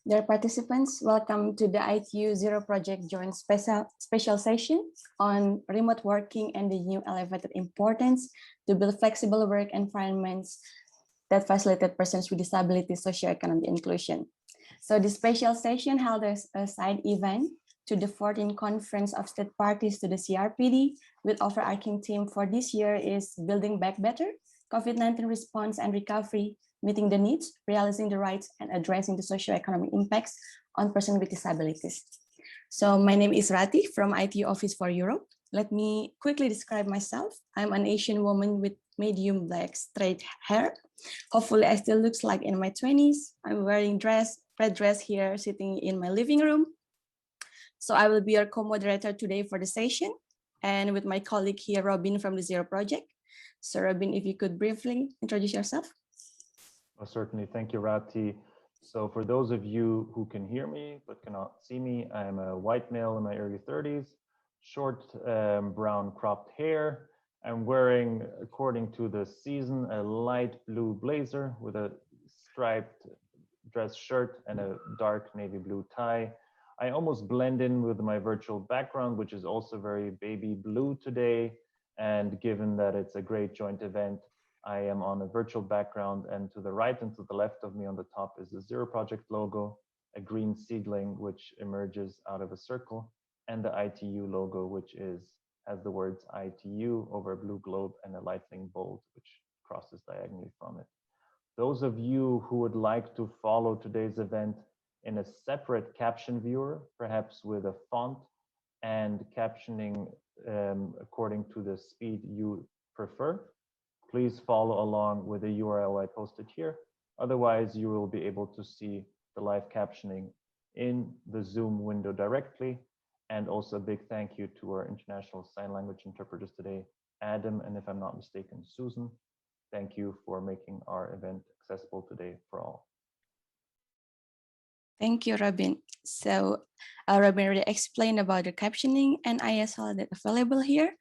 Dear participants, welcome to the ITU Zero Project Joint special session on remote working and the new elevated importance to build flexible work environments that facilitate persons with disabilities socio-economic inclusion. So this special session held as a side event to the 14th Conference of State Parties to the CRPD, with overarching theme for this year is Building Back Better, COVID-19 Response and Recovery, Meeting the Needs, Realizing the Rights, and Addressing the Socio-Economic Impacts on Persons with Disabilities. So my name is Rati from ITU Office for Europe. Let me quickly describe myself. I'm an Asian woman with medium black straight hair. Hopefully I still looks like in my 20s. I'm wearing red dress here, sitting in my living room. So I will be your co-moderator today for the session, and with my colleague here, Robin from the Zero Project. So Robin, if you could briefly introduce yourself. Certainly, thank you, Rati. So for those of you who can hear me but cannot see me, I am a white male in my early 30s, short brown cropped hair. I'm wearing, according to the season, a light blue blazer with a striped dress shirt and a dark navy blue tie. I almost blend in with my virtual background, which is also very baby blue today. And given that it's a great joint event, I am on a virtual background, and to the right and to the left of me on the top is the Zero Project logo, a green seedling which emerges out of a circle, and the ITU logo, which has the words ITU over a blue globe and a lightning bolt which crosses diagonally from it. Those of you who would like to follow today's event in a separate caption viewer, perhaps with a font and captioning according to the speed you prefer, please follow along with the URL I posted here. Otherwise, you will be able to see the live captioning in the Zoom window directly. And also a big thank you to our international sign language interpreters today, Adam, and if I'm not mistaken, Susan. Thank you for making our event accessible today for all. Thank you, Robin. So Robin already explained about the captioning and ISL that's available here.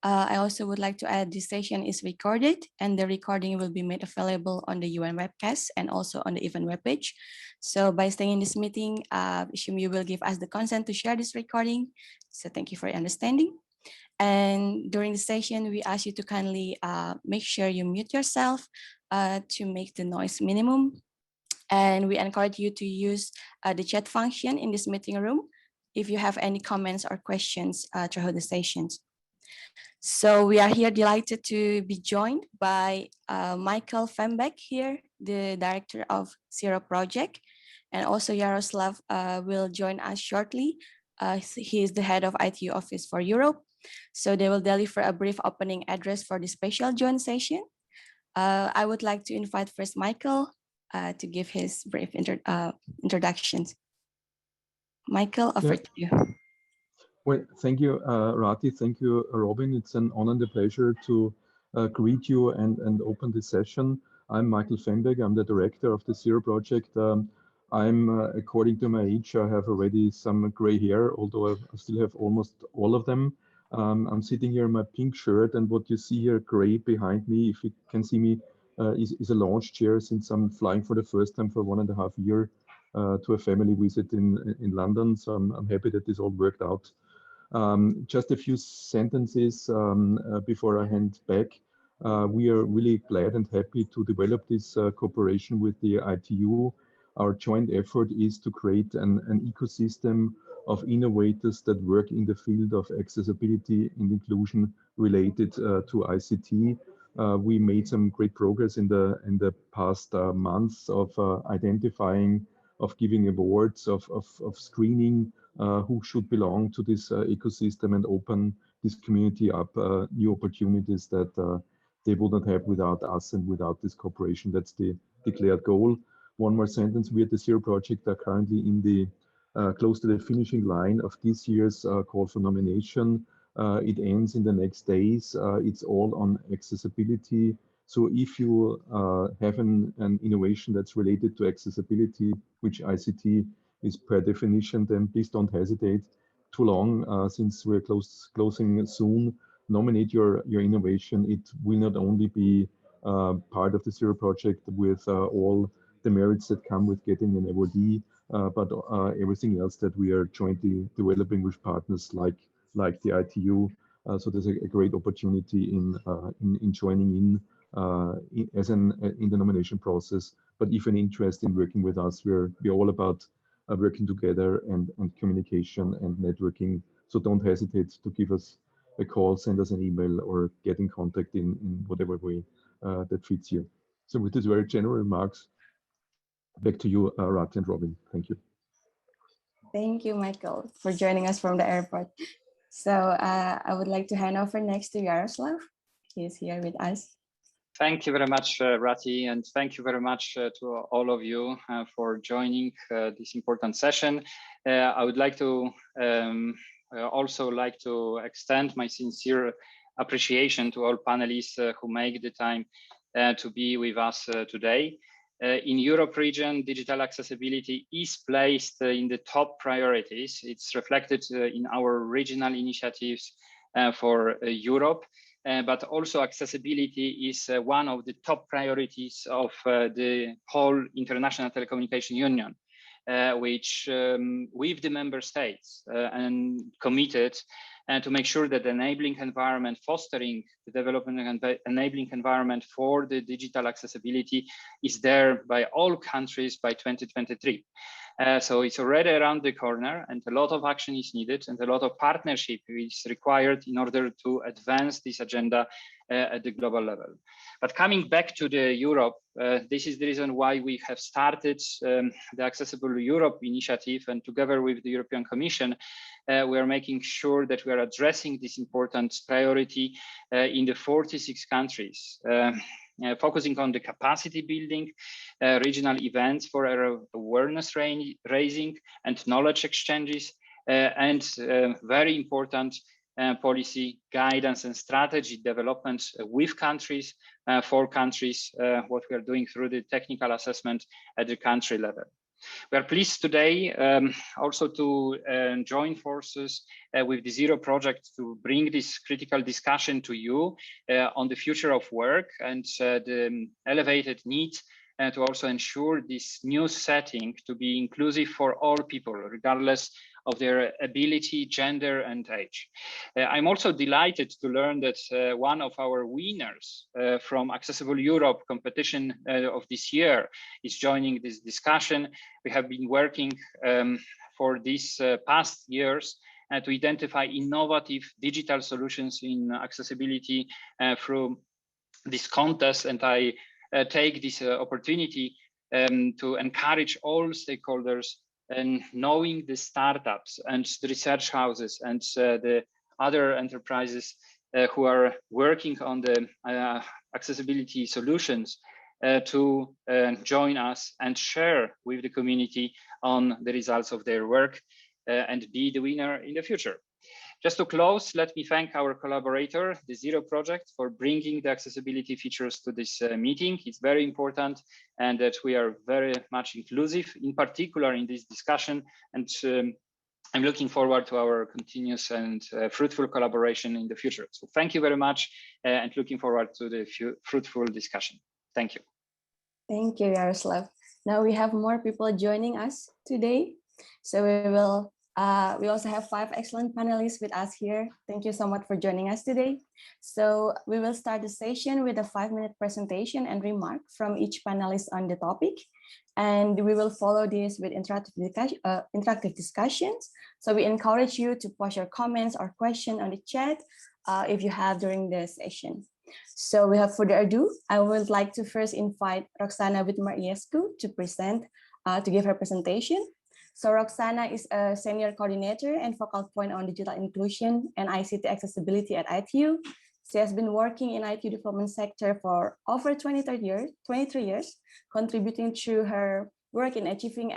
I also would like to add this session is recorded, and the recording will be made available on the UN webcast and also on the event webpage. So by staying in this meeting, assume you will give us the consent to share this recording. So thank you for your understanding. And during the session, we ask you to kindly make sure you mute yourself to make the noise minimum. And we encourage you to use the chat function in this meeting room if you have any comments or questions throughout the sessions. So we are here delighted to be joined by Michael Fembeck here, the director of Zero Project, and also Yaroslav will join us shortly. He is the head of ITU Office for Europe. So they will deliver a brief opening address for the special joint session. I would like to invite first Michael to give his brief introductions. Michael, over to you. Well, thank you, Rati. Thank you, Robin. It's an honor and a pleasure to greet you and open this session. I'm Michael Fembeck. I'm the director of the Zero Project. According to my age, I have already some gray hair, although I still have almost all of them. I'm sitting here in my pink shirt, and what you see here gray behind me, if you can see me, is a launch chair, since I'm flying for the first time for 1.5 years to a family visit in London. So I'm happy that this all worked out. Just a few sentences before I hand back. We are really glad and happy to develop this cooperation with the ITU. Our joint effort is to create an ecosystem of innovators that work in the field of accessibility and inclusion related to ICT. We made some great progress in the past months of identifying, of giving awards, of screening who should belong to this ecosystem and open this community up new opportunities that they would not have without us and without this cooperation. That's the declared goal. One more sentence: we at the Zero Project are currently in the close to the finishing line of this year's call for nomination. It ends in the next days. It's all on accessibility. So if you have an innovation that's related to accessibility, which ICT is per definition, then please don't hesitate too long, since we're closing soon. Nominate your innovation. It will not only be part of the Zero Project with all the merits that come with getting an awardee, but everything else that we are jointly developing with partners like the ITU. So there's a great opportunity in joining in the nomination process, but if an interest in working with us, we're all about working together and communication and networking. So don't hesitate to give us a call, send us an email, or get in contact in whatever way that fits you. So with these very general remarks, back to you, Rati and Robin. Thank you. Thank you, Michael, for joining us from the airport. So I would like to hand over next to Yaroslav. He's here with us. Thank you very much, Rati, and thank you very much to all of you for joining this important session. I would like to also like to extend my sincere appreciation to all panelists who make the time to be with us today. In Europe region, digital accessibility is placed in the top priorities. It's reflected in our regional initiatives for Europe. But also accessibility is one of the top priorities of the whole International Telecommunication Union, which with the member states and committed to make sure that the enabling environment, fostering the development and enabling environment for the digital accessibility is there by all countries by 2023. So it's already around the corner, and a lot of action is needed, and a lot of partnership is required in order to advance this agenda at the global level. But coming back to the Europe, this is the reason why we have started the Accessible Europe initiative, and together with the European Commission, we are making sure that we are addressing this important priority in the 46 countries. Focusing on the capacity building, regional events for awareness raising and knowledge exchanges, and very important policy guidance and strategy development with countries, for countries, what we are doing through the technical assessment at the country level. We are pleased today also to join forces with the Zero project to bring this critical discussion to you on the future of work and the elevated need to also ensure this new setting to be inclusive for all people, regardless of their ability, gender, and age. I'm also delighted to learn that one of our winners from Accessible Europe competition of this year is joining this discussion. We have been working for these past years to identify innovative digital solutions in accessibility through this contest, and I take this opportunity to encourage all stakeholders and knowing the startups and the research houses and the other enterprises who are working on the accessibility solutions to join us and share with the community on the results of their work and be the winner in the future. Just to close, let me thank our collaborator, the Zero project, for bringing the accessibility features to this meeting. It's very important, and that we are very much inclusive, in particular in this discussion. And I'm looking forward to our continuous and fruitful collaboration in the future. So thank you very much, and looking forward to the fruitful discussion. Thank you. Thank you, Yaroslav. Now we have more people joining us today. So we also have 5 excellent panelists with us here. Thank you so much for joining us today. So we will start the session with a 5-minute presentation and remark from each panelist on the topic. And we will follow this with interactive discussions. So we encourage you to post your comments or questions on the chat if you have during the session. So without further ado, I would like to first invite Roxana Wittmer-Iescu to present, to give her presentation. So Roxana is a senior coordinator and focal point on digital inclusion and ICT accessibility at ITU. She has been working in ITU development sector for over 23 years, contributing through her work in achieving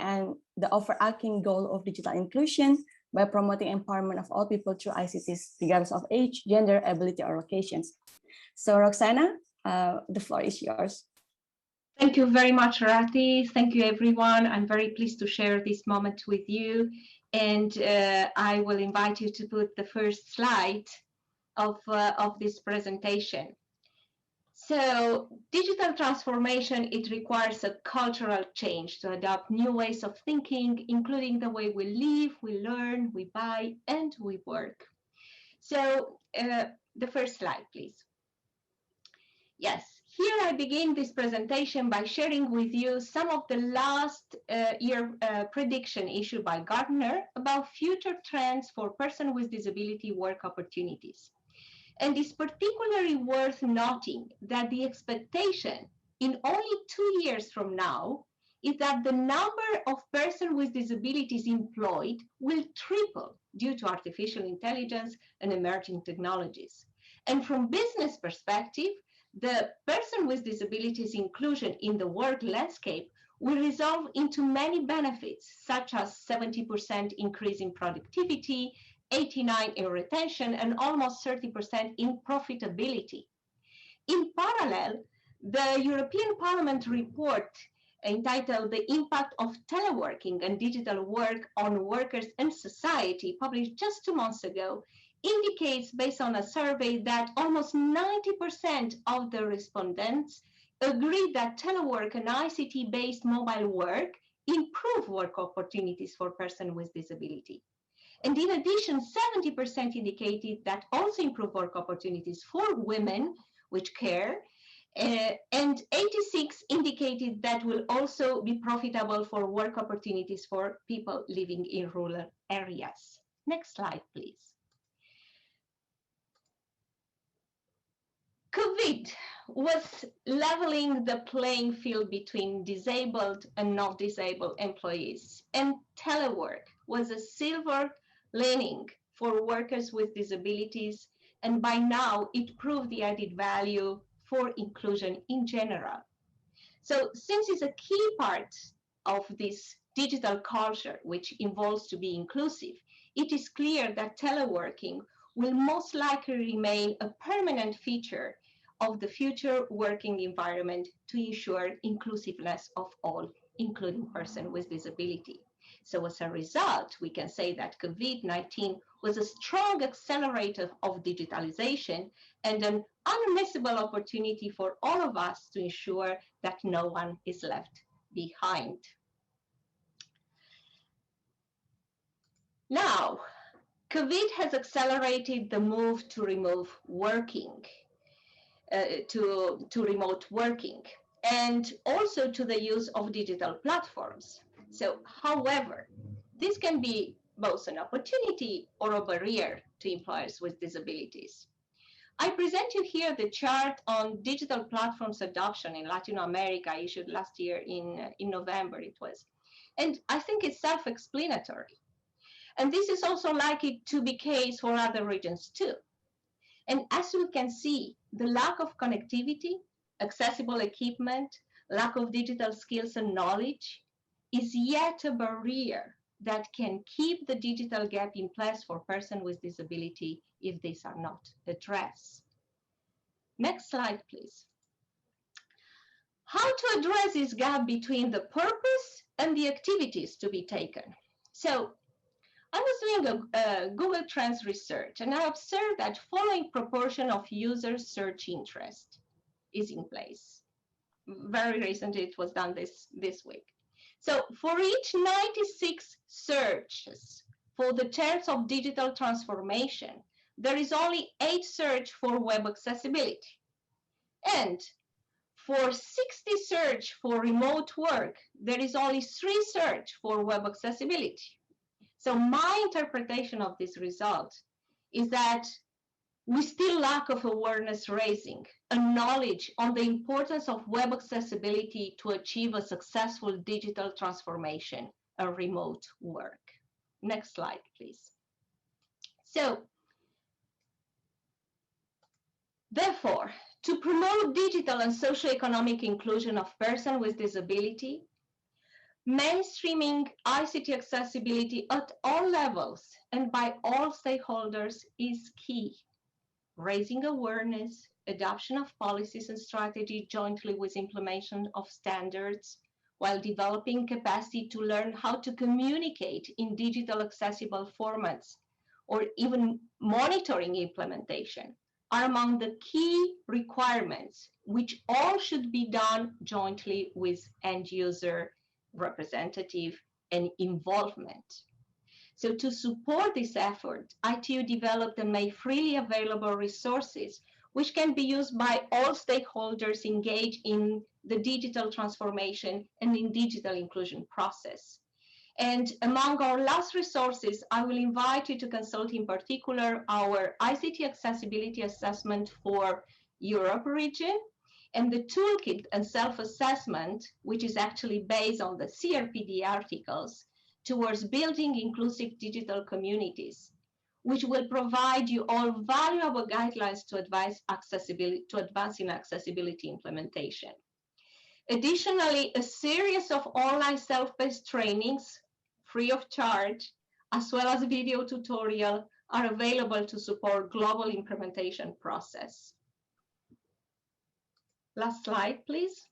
the overarching goal of digital inclusion by promoting empowerment of all people through ICTs, regardless of age, gender, ability, or locations. So Roxana, the floor is yours. Thank you very much, Rati. Thank you, everyone. I'm very pleased to share this moment with you. And I will invite you to put the first slide of this presentation. So digital transformation, it requires a cultural change to adopt new ways of thinking, including the way we live, we learn, we buy, and we work. So the first slide, please. Yes, here I begin this presentation by sharing with you some of the last year prediction issued by Gartner about future trends for persons with disability work opportunities. And it's particularly worth noting that the expectation in only 2 years from now is that the number of persons with disabilities employed will triple due to artificial intelligence and emerging technologies. And from business perspective, the person with disabilities inclusion in the work landscape will result into many benefits, such as 70% increase in productivity, 89% in retention, and almost 30% in profitability. In parallel, the European Parliament report entitled The Impact of Teleworking and Digital Work on Workers and Society, published just 2 months ago, indicates, based on a survey, that almost 90% of the respondents agree that telework and ICT-based mobile work improve work opportunities for persons with disability. And in addition, 70% indicated that also improve work opportunities for women with care, and 86 indicated that will also be profitable for work opportunities for people living in rural areas. Next slide, please. COVID was leveling the playing field between disabled and not disabled employees, and telework was a silver lining for workers with disabilities, and by now it proved the added value for inclusion in general. So since it's a key part of this digital culture, which involves to be inclusive, it is clear that teleworking will most likely remain a permanent feature of the future working environment to ensure inclusiveness of all, including persons with disability. So as a result, we can say that COVID-19 was a strong accelerator of digitalization and an unmissable opportunity for all of us to ensure that no one is left behind. Now, COVID has accelerated the move to remote working, to remote working, and also to the use of digital platforms. So, however, this can be both an opportunity or a barrier to employers with disabilities. I present you here the chart on digital platforms adoption in Latin America, issued last year in November it was. And I think it's self-explanatory. And this is also likely to be the case for other regions too. And as you can see, the lack of connectivity, accessible equipment, lack of digital skills and knowledge is yet a barrier that can keep the digital gap in place for persons with disability if these are not addressed. Next slide, please. How to address this gap between the purpose and the activities to be taken? So I was doing a Google Trends research, and I observed that following proportion of user search interest is in place. Very recently, it was done this week. So for each 96 searches for the terms of digital transformation, there is only 8 search for web accessibility. And for 60 search for remote work, there is only 3 search for web accessibility. So my interpretation of this result is that we still lack of awareness raising and knowledge on the importance of web accessibility to achieve a successful digital transformation and remote work. Next slide, please. So, therefore, to promote digital and socio-economic inclusion of persons with disability, mainstreaming ICT accessibility at all levels and by all stakeholders is key. Raising awareness, adoption of policies and strategy jointly with implementation of standards, while developing capacity to learn how to communicate in digital accessible formats, or even monitoring implementation, are among the key requirements, which all should be done jointly with end user representative and involvement. So to support this effort, ITU developed and made freely available resources which can be used by all stakeholders engaged in the digital transformation and in digital inclusion process. And among our last resources, I will invite you to consult in particular our ICT accessibility assessment for Europe region and the toolkit and self-assessment, which is actually based on the CRPD articles towards building inclusive digital communities, which will provide you all valuable guidelines to advance in accessibility implementation. Additionally, a series of online self-paced trainings, free of charge, as well as video tutorial, are available to support global implementation process. Last slide, please.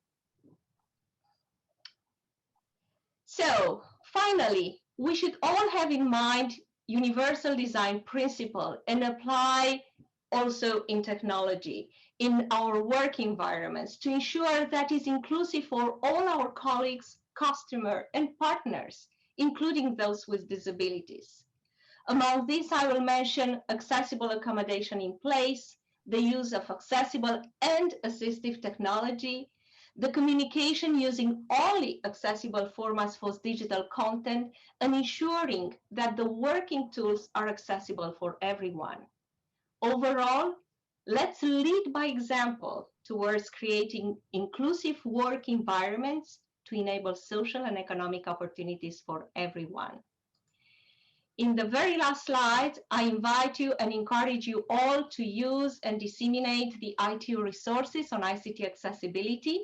So finally, we should all have in mind universal design principle and apply also in technology in our work environments to ensure that is inclusive for all our colleagues, customers, and partners, including those with disabilities. Among these, I will mention accessible accommodation in place, the use of accessible and assistive technology, the communication using only accessible formats for digital content, and ensuring that the working tools are accessible for everyone. Overall, let's lead by example towards creating inclusive work environments to enable social and economic opportunities for everyone. In the very last slide, I invite you and encourage you all to use and disseminate the ITU resources on ICT accessibility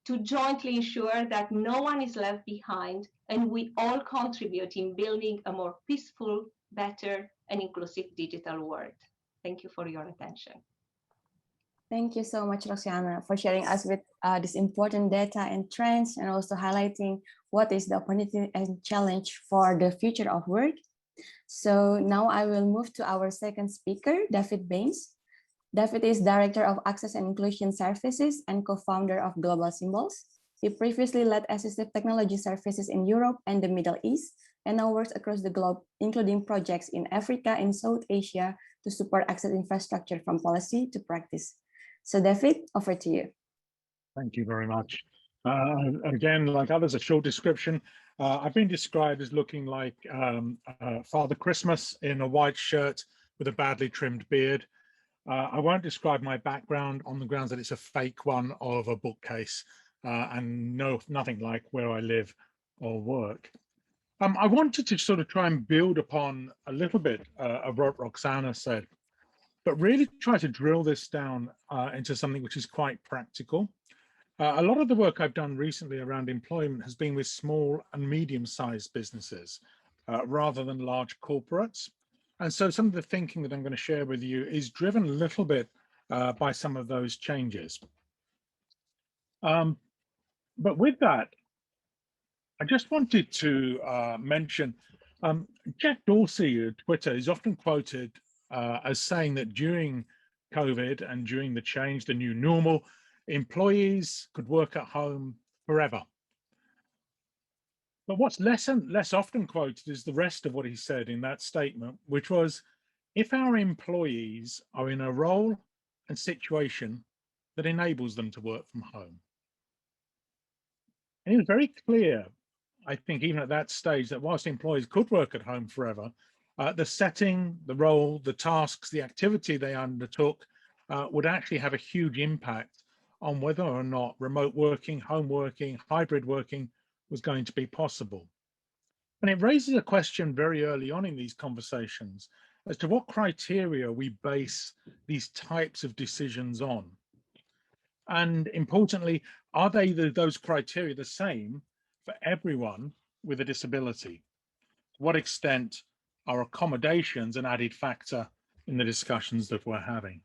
to jointly ensure that no one is left behind and we all contribute in building a more peaceful, better, and inclusive digital world. Thank you for your attention. Thank you so much, Roxana, for sharing us with this important data and trends, and also highlighting what is the opportunity and challenge for the future of work. So now I will move to our second speaker, David Baines. David is Director of Access and Inclusion Services and co-founder of Global Symbols. He previously led assistive technology services in Europe and the Middle East, and now works across the globe, including projects in Africa and South Asia to support access infrastructure from policy to practice. So David, over to you. Thank you very much. Again, like others, a short description. I've been described as looking like Father Christmas in a white shirt with a badly trimmed beard. I won't describe my background on the grounds that it's a fake one of a bookcase and nothing like where I live or work. I wanted to sort of try and build upon a little bit of what Roxana said, but really try to drill this down into something which is quite practical. A lot of the work I've done recently around employment has been with small and medium-sized businesses rather than large corporates. And so some of the thinking that I'm going to share with you is driven a little bit by some of those changes. But with that, I just wanted to mention Jack Dorsey at Twitter is often quoted as saying that during COVID and during the change, the new normal, employees could work at home forever. But what's less often quoted is the rest of what he said in that statement, which was, if our employees are in a role and situation that enables them to work from home. And it was very clear, I think, even at that stage, that whilst employees could work at home forever, the setting, the role, the tasks, the activity they undertook would actually have a huge impact on whether or not remote working, home working, hybrid working was going to be possible. And it raises a question very early on in these conversations as to what criteria we base these types of decisions on. And importantly, are those criteria the same for everyone with a disability? To what extent are accommodations an added factor in the discussions that we're having?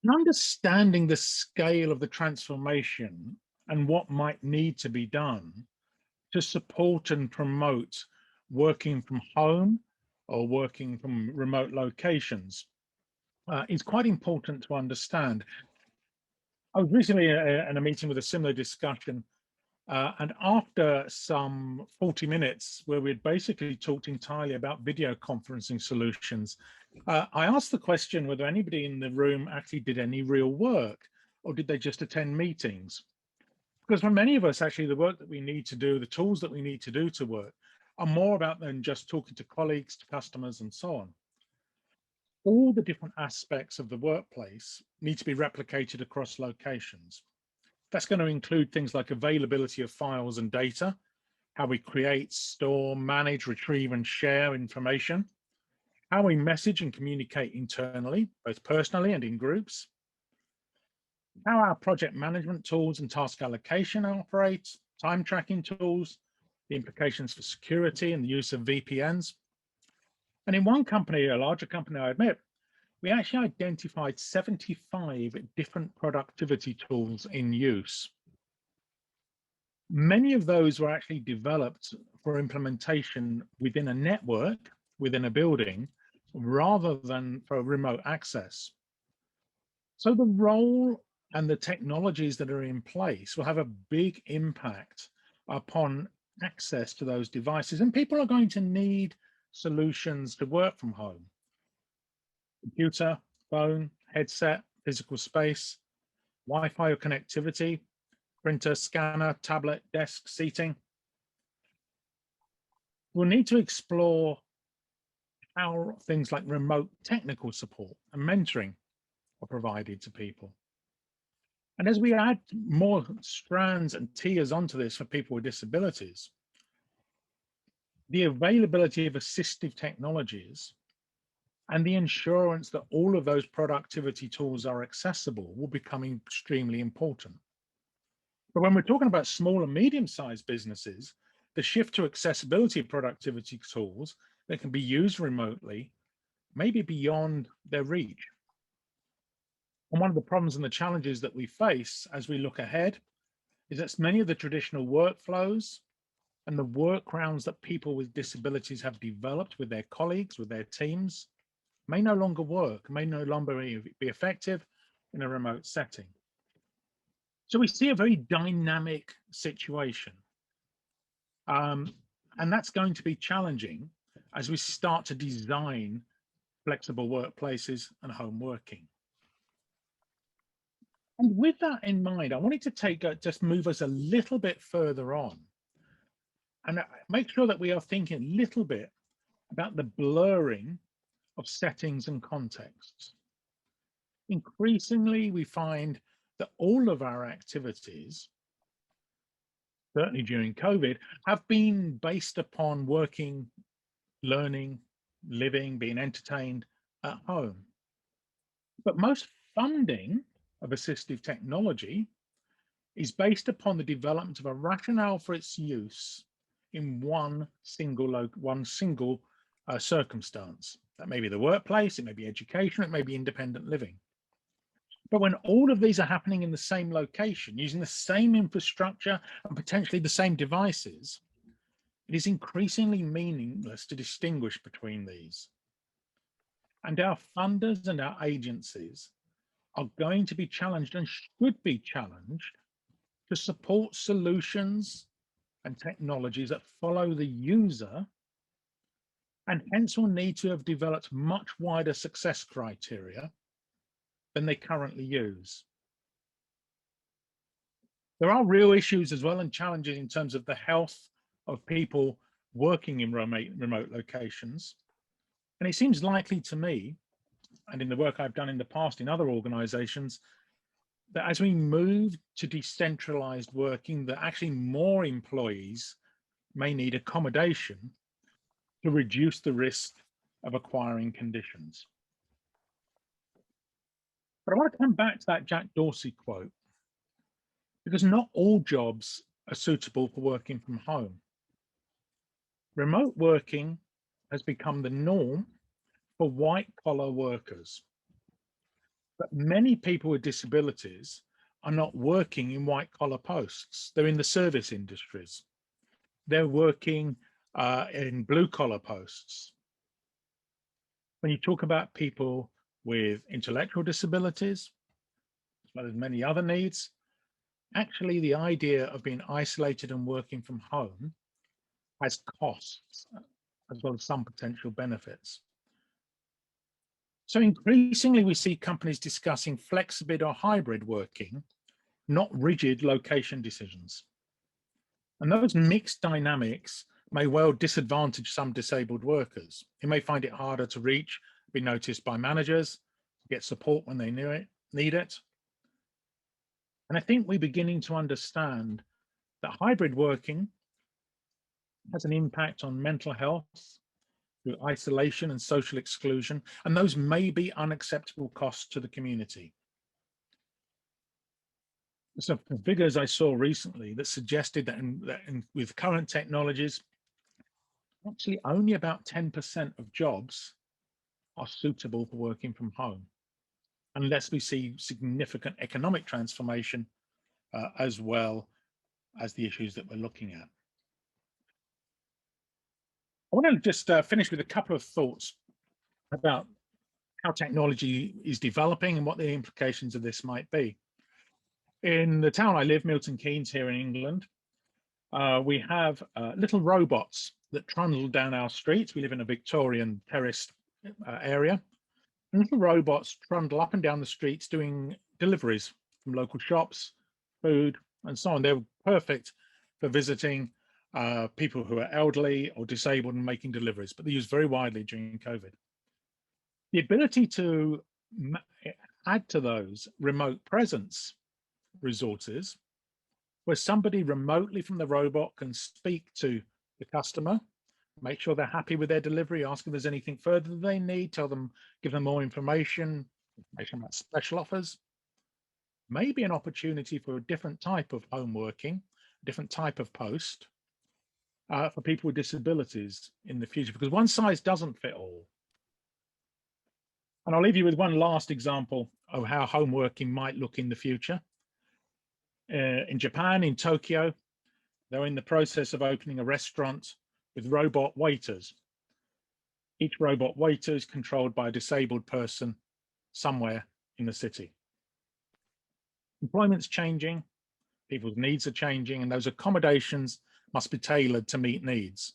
And understanding the scale of the transformation and what might need to be done to support and promote working from home or working from remote locations is quite important to understand. I was recently in a meeting with a similar discussion, and after some 40 minutes where we'd basically talked entirely about video conferencing solutions, I asked the question whether anybody in the room actually did any real work, or did they just attend meetings? Because for many of us, actually, the work that we need to do, the tools that we need to do to work, are more about than just talking to colleagues, to customers, and so on. All the different aspects of the workplace need to be replicated across locations. That's going to include things like availability of files and data, how we create, store, manage, retrieve, and share information, how we message and communicate internally, both personally and in groups, how our project management tools and task allocation operate, time tracking tools, the implications for security and the use of VPNs. And in one company, a larger company, I admit, we actually identified 75 different productivity tools in use. Many of those were actually developed for implementation within a network, within a building, rather than for remote access. So the role and the technologies that are in place will have a big impact upon access to those devices. And people are going to need solutions to work from home. Computer, phone, headset, physical space, Wi-Fi or connectivity, printer, scanner, tablet, desk, seating. We'll need to explore how things like remote technical support and mentoring are provided to people. And as we add more strands and tiers onto this for people with disabilities, the availability of assistive technologies and the assurance that all of those productivity tools are accessible will become extremely important. But when we're talking about small and medium-sized businesses, the shift to accessibility of productivity tools that can be used remotely may be beyond their reach. And one of the problems and the challenges that we face as we look ahead is that many of the traditional workflows and the workarounds that people with disabilities have developed with their colleagues, with their teams, may no longer work, may no longer be effective in a remote setting. So we see a very dynamic situation. And that's going to be challenging as we start to design flexible workplaces and home working. And with that in mind, I wanted to just move us a little bit further on and make sure that we are thinking a little bit about the blurring of settings and contexts. Increasingly, we find that all of our activities, certainly during COVID, have been based upon working, learning, living, being entertained at home. But most funding of assistive technology is based upon the development of a rationale for its use in one single circumstance. That may be the workplace, it may be education, it may be independent living. But when all of these are happening in the same location, using the same infrastructure and potentially the same devices, it is increasingly meaningless to distinguish between these. And our funders and our agencies are going to be challenged and should be challenged to support solutions and technologies that follow the user, and hence will need to have developed much wider success criteria than they currently use. There are real issues as well and challenges in terms of the health of people working in remote locations. And it seems likely to me, and in the work I've done in the past in other organizations, that as we move to decentralized working, that actually more employees may need accommodation to reduce the risk of acquiring conditions. But I want to come back to that Jack Dorsey quote, because not all jobs are suitable for working from home. Remote working has become the norm for white-collar workers. But many people with disabilities are not working in white-collar posts. They're in the service industries. They're working in blue-collar posts. When you talk about people with intellectual disabilities, as well as many other needs, actually the idea of being isolated and working from home has costs as well as some potential benefits. So increasingly we see companies discussing flexible or hybrid working, not rigid location decisions. And those mixed dynamics may well disadvantage some disabled workers who may find it harder to reach, be noticed by managers, get support when they need it. And I think we're beginning to understand that hybrid working has an impact on mental health through isolation and social exclusion, and those may be unacceptable costs to the community. Some figures I saw recently that suggested that, with current technologies, actually only about 10% of jobs are suitable for working from home, unless we see significant economic transformation as well as the issues that we're looking at. I want to just finish with a couple of thoughts about how technology is developing and what the implications of this might be. In the town I live, Milton Keynes here in England, we have little robots that trundle down our streets. We live in a Victorian terraced area. And little robots trundle up and down the streets doing deliveries from local shops, food, and so on. They're perfect for visiting people who are elderly or disabled and making deliveries, but they're used very widely during COVID. The ability to add to those remote presence resources, where somebody remotely from the robot can speak to the customer, make sure they're happy with their delivery, ask if there's anything further they need, tell them, give them more information about special offers, maybe an opportunity for a different type of home working, different type of post for people with disabilities in the future, because one size doesn't fit all. And I'll leave you with one last example of how home working might look in the future. In Japan, in Tokyo, they're in the process of opening a restaurant with robot waiters. Each robot waiter is controlled by a disabled person somewhere in the city. Employment's changing, people's needs are changing, and those accommodations must be tailored to meet needs.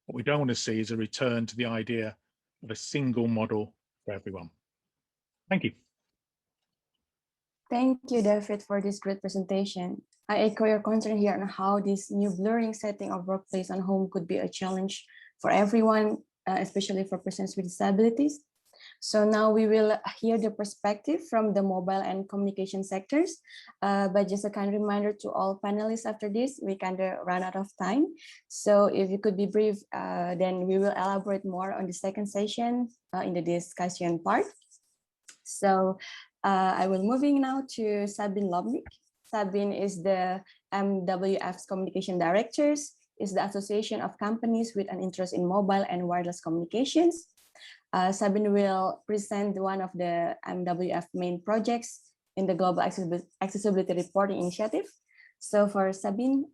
What we don't want to see is a return to the idea of a single model for everyone. Thank you. Thank you, David, for this great presentation. I echo your concern here on how this new blurring setting of workplace and home could be a challenge for everyone, especially for persons with disabilities. So now we will hear the perspective from the mobile and communication sectors. But just a kind reminder to all panelists after this, we kind of run out of time. So if you could be brief, then we will elaborate more on the second session in the discussion part. So I will moving now to Sabine Lobnik. Sabine is the MWF's Communication Directors, is the Association of Companies with an Interest in Mobile and Wireless Communications. Sabine will present one of the MWF main projects in the Global Accessibility Reporting Initiative. So for Sabine,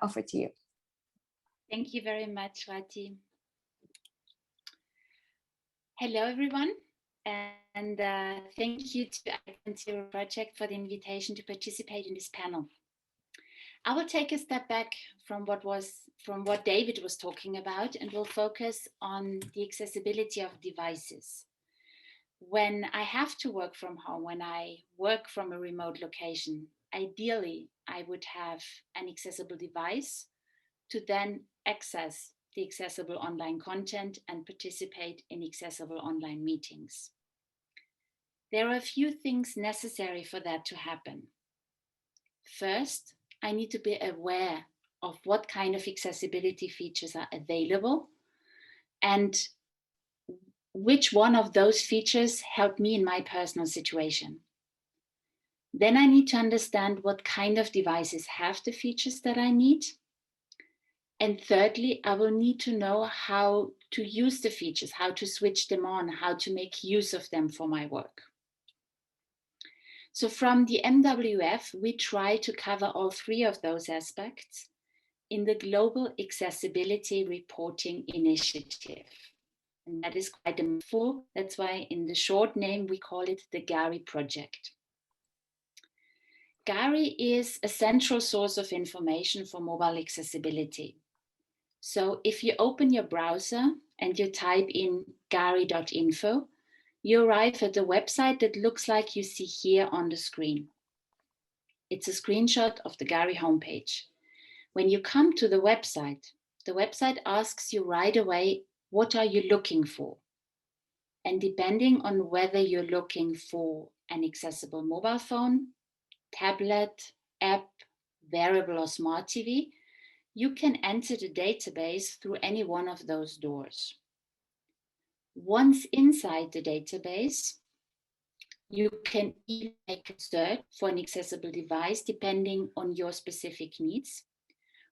over to you. Thank you very much, Rati. Hello, everyone. And thank you to Zero Project for the invitation to participate in this panel. I will take a step back from what David was talking about, and will focus on the accessibility of devices. When I have to work from home, when I work from a remote location, ideally I would have an accessible device to then access the accessible online content and participate in accessible online meetings. There are a few things necessary for that to happen. First, I need to be aware of what kind of accessibility features are available and which one of those features help me in my personal situation. Then I need to understand what kind of devices have the features that I need. And thirdly, I will need to know how to use the features, how to switch them on, how to make use of them for my work. So from the MWF, we try to cover all three of those aspects in the Global Accessibility Reporting Initiative. And that is quite a mouthful. That's why in the short name, we call it the GARI project. GARI is a central source of information for mobile accessibility. So if you open your browser and you type in gari.info, you arrive at the website that looks like you see here on the screen. It's a screenshot of the GARI homepage. When you come to the website asks you right away, what are you looking for? And depending on whether you're looking for an accessible mobile phone, tablet, app, wearable or smart TV, you can enter the database through any one of those doors. Once inside the database, you can either make a search for an accessible device depending on your specific needs,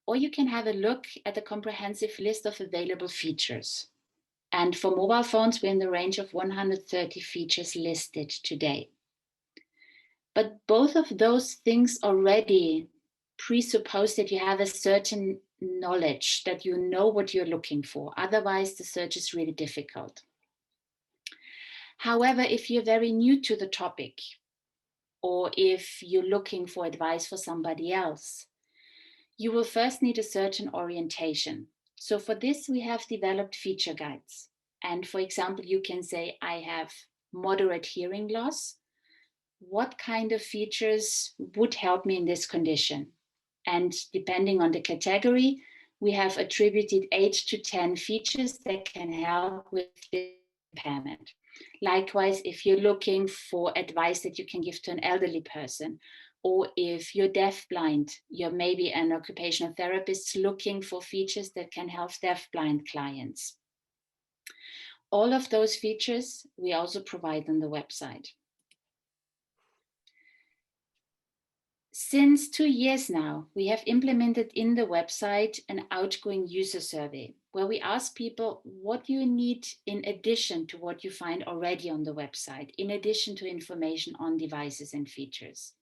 or you can have a look at the comprehensive list of available features. And for mobile phones, we're in the range of 130 features listed today. But both of those things already presuppose that you have a certain knowledge, that you know what you're looking for. Otherwise, the search is really difficult. However, if you're very new to the topic, or if you're looking for advice for somebody else, you will first need a certain orientation. So for this, we have developed feature guides. And for example, you can say, I have moderate hearing loss. What kind of features would help me in this condition? And depending on the category, we have attributed 8 to 10 features that can help with this impairment. Likewise, if you're looking for advice that you can give to an elderly person, or if you're deafblind, you're maybe an occupational therapist looking for features that can help deafblind clients. All of those features we also provide on the website. Since 2 years now, we have implemented in the website an outgoing user survey where we ask people what you need in addition to what you find already on the website, in addition to information on devices and features.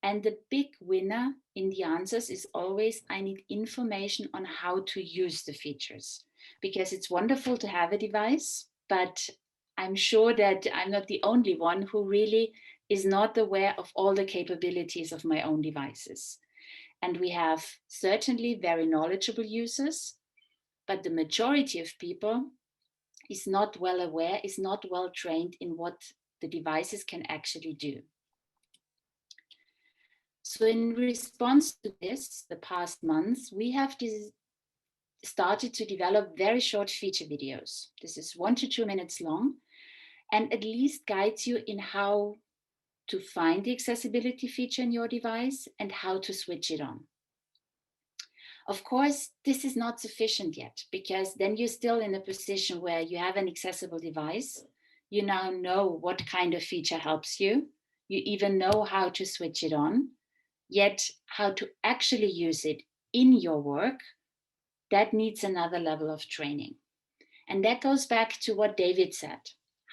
And the big winner in the answers is always, I need information on how to use the features, because it's wonderful to have a device, but I'm sure that I'm not the only one who really is not aware of all the capabilities of my own devices. And we have certainly very knowledgeable users, but the majority of people is not well aware, is not well trained in what the devices can actually do. So in response to this, the past months, we have started to develop very short feature videos. This is 1 to 2 minutes long, and at least guides you in how to find the accessibility feature in your device and how to switch it on. Of course, this is not sufficient yet, because then you're still in a position where you have an accessible device. You now know what kind of feature helps you. You even know how to switch it on. Yet how to actually use it in your work, that needs another level of training. And that goes back to what David said.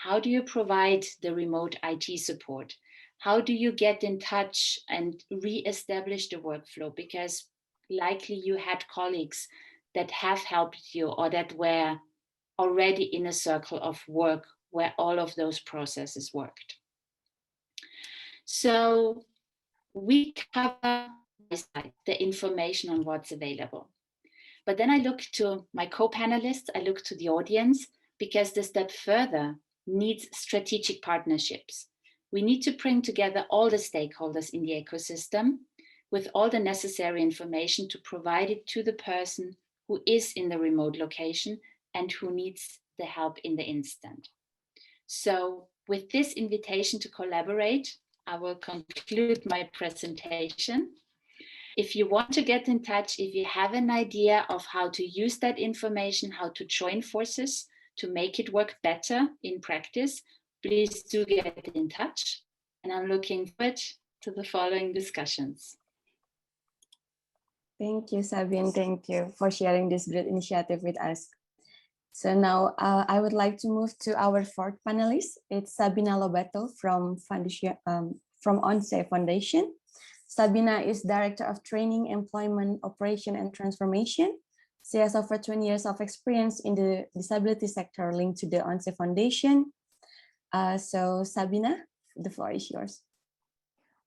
How do you provide the remote IT support? How do you get in touch and re-establish the workflow? Because likely you had colleagues that have helped you or that were already in a circle of work where all of those processes worked. So we cover the information on what's available. But then I look to my co-panelists, I look to the audience, because the step further needs strategic partnerships. We need to bring together all the stakeholders in the ecosystem with all the necessary information to provide it to the person who is in the remote location and who needs the help in the instant. So with this invitation to collaborate, I will conclude my presentation. If you want to get in touch, if you have an idea of how to use that information, how to join forces to make it work better in practice, please do get in touch. And I'm looking forward to the following discussions. Thank you, Sabine. Thank you for sharing this great initiative with us. So now I would like to move to our fourth panelist. It's Sabina Lobato from ONSE Foundation. Sabina is Director of Training, Employment, Operation and Transformation. She has over 20 years of experience in the disability sector linked to the ONCE Foundation. So Sabina, the floor is yours.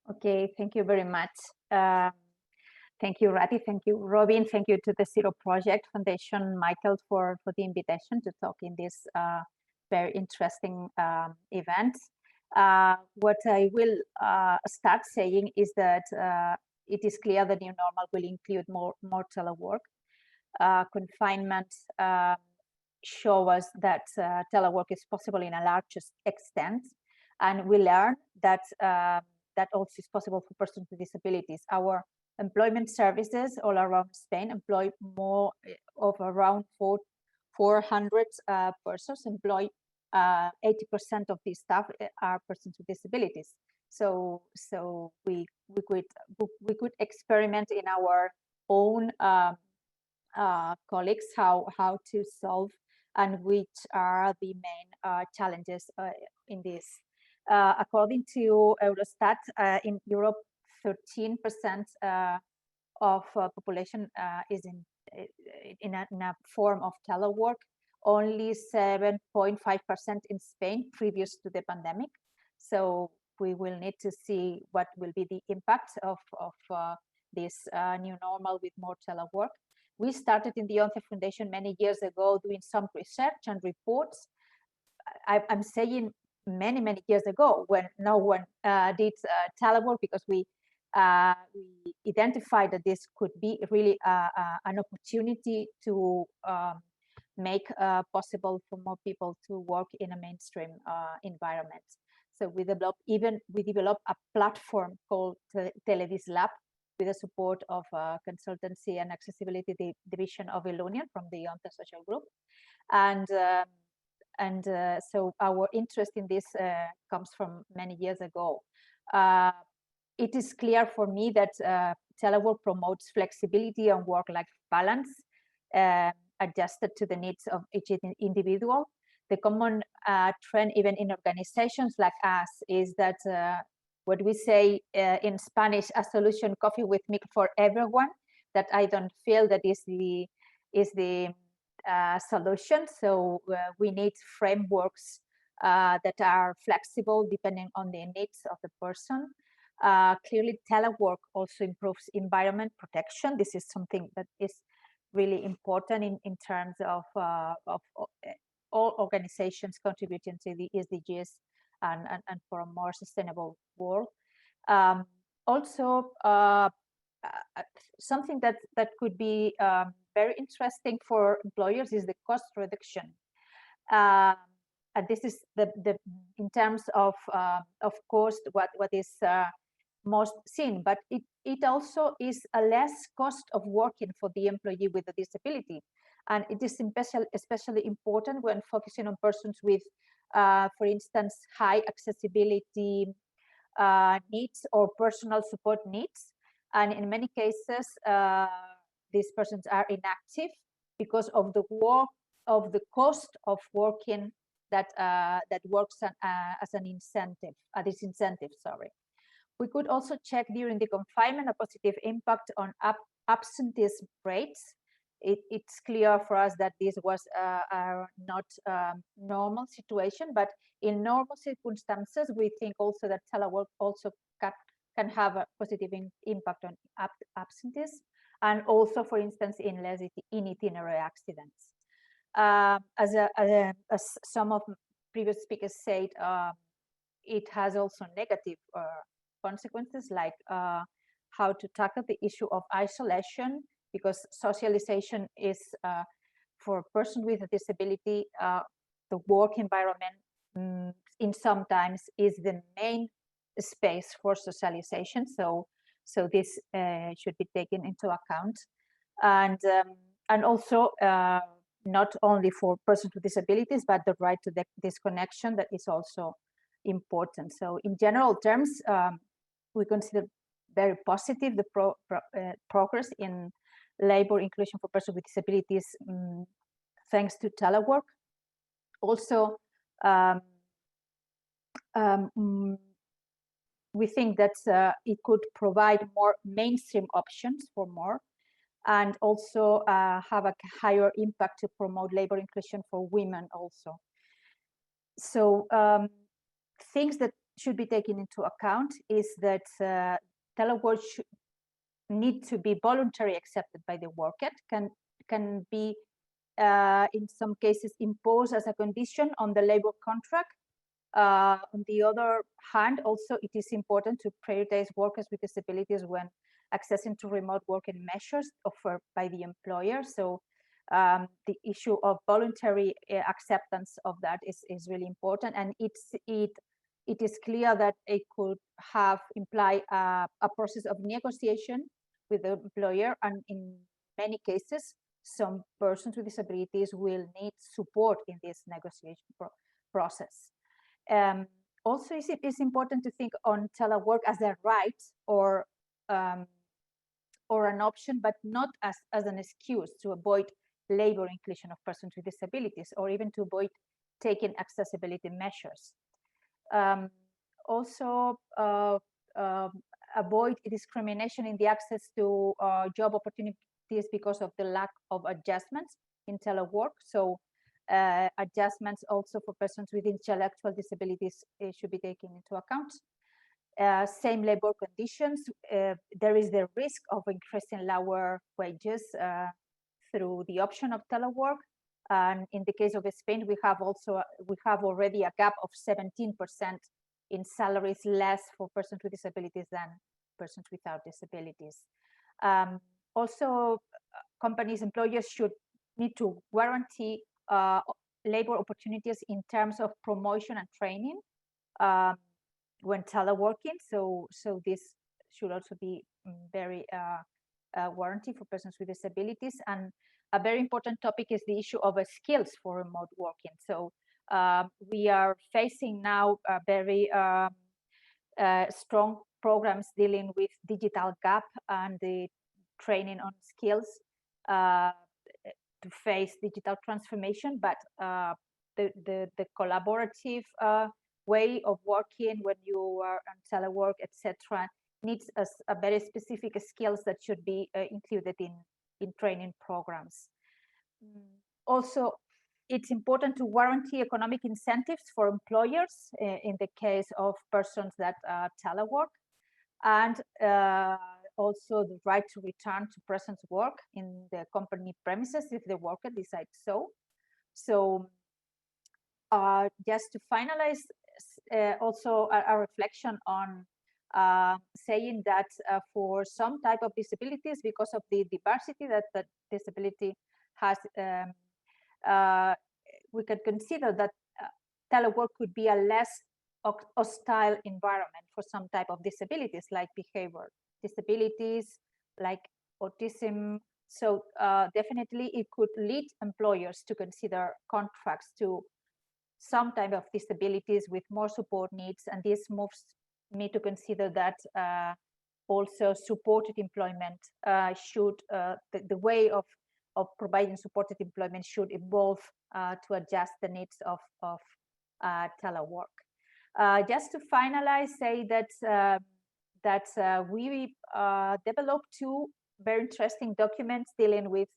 Okay, thank you very much. Thank you, Rati. Thank you, Robin. Thank you to the Zero Project Foundation, Michael, for the invitation to talk in this very interesting event. What I will start saying is that it is clear the new normal will include more telework. Confinement show us that telework is possible in a large extent, and we learn that that also is possible for persons with disabilities. Our employment services all around Spain employ more of around 400 persons. Employ 80% of the staff are persons with disabilities. So we could experiment in our own colleagues how to solve and which are the main challenges in this. According to Eurostat, in Europe, 13% of population is in a form of telework. Only 7.5% in Spain previous to the pandemic. So we will need to see what will be the impact of this new normal with more telework. We started in the ONCE Foundation many years ago doing some research and reports. I'm saying many years ago when no one did telework, because we identified that this could be really an opportunity to make possible for more people to work in a mainstream environment. So we developed a platform called Televis Lab with the support of consultancy and accessibility division of Ilunion from the ONCE Social Group. And so our interest in this comes from many years ago. It is clear for me that telework promotes flexibility and work-life balance, adjusted to the needs of each individual. The common trend, even in organizations like us, is that what we say in Spanish, a solution coffee with milk for everyone, that I don't feel that is the solution. So we need frameworks that are flexible depending on the needs of the person. Clearly, telework also improves environment protection. This is something that is really important in terms of all organizations contributing to the SDGs and for a more sustainable world. Also, something that could be very interesting for employers is the cost reduction. And this is the in terms of cost, what is most seen, but it also is a less cost of working for the employee with a disability. And it is especially important when focusing on persons with, for instance, high accessibility needs or personal support needs. And in many cases, these persons are inactive because of the cost of working that works as an incentive, sorry. We could also check during the confinement a positive impact on absenteeism rates. It's clear for us that this was not normal situation, but in normal circumstances, we think also that telework also can have a positive impact on absenteeism, and also, for instance, in less in itinerary accidents. As some of previous speakers said, it has also negative consequences, like how to tackle the issue of isolation, because socialization is for a person with a disability, the work environment in sometimes is the main space for socialization. So this should be taken into account, and also not only for persons with disabilities, but the right to disconnection, that is also important. So in general terms, we consider very positive the progress in labor inclusion for persons with disabilities, thanks to telework. Also, we think that it could provide more mainstream options for more. and also have a higher impact to promote labor inclusion for women also. So things that should be taken into account is that telework need to be voluntarily accepted by the worker, can be in some cases imposed as a condition on the labor contract. On the other hand, also it is important to prioritize workers with disabilities when accessing to remote working measures offered by the employer. So the issue of voluntary acceptance of that is really important, and it is clear that it could imply a process of negotiation with the employer, and in many cases, some persons with disabilities will need support in this negotiation process. Also, it's important to think on telework as a right or an option, but not as an excuse to avoid labor inclusion of persons with disabilities, or even to avoid taking accessibility measures. Also, avoid discrimination in the access to job opportunities because of the lack of adjustments in telework. So adjustments also for persons with intellectual disabilities should be taken into account. Same labor conditions, there is the risk of increasing lower wages through the option of telework. And in the case of Spain, we have already a gap of 17% in salaries less for persons with disabilities than persons without disabilities. Also, companies, employers should need to guarantee labor opportunities in terms of promotion and training when teleworking. So this should also be very warranty for persons with disabilities. And a very important topic is the issue of skills for remote working. So we are facing now a very strong programs dealing with digital gap and the training on skills to face digital transformation, but the collaborative way of working when you are on telework, etc., needs a very specific skills that should be included in training programs. Also, it's important to guarantee economic incentives for employers in the case of persons that telework, and also the right to return to present work in the company premises if the worker decides so. So just to finalize, also a reflection on saying that for some type of disabilities, because of the diversity that the disability has, we can consider that telework could be a less hostile environment for some type of disabilities, like behavior disabilities, like autism. So definitely it could lead employers to consider contracts to some type of disabilities with more support needs, and this moves me to consider that also supported employment should, the way of providing supported employment should evolve to adjust the needs of telework. Just to finalize, say that we developed two very interesting documents dealing with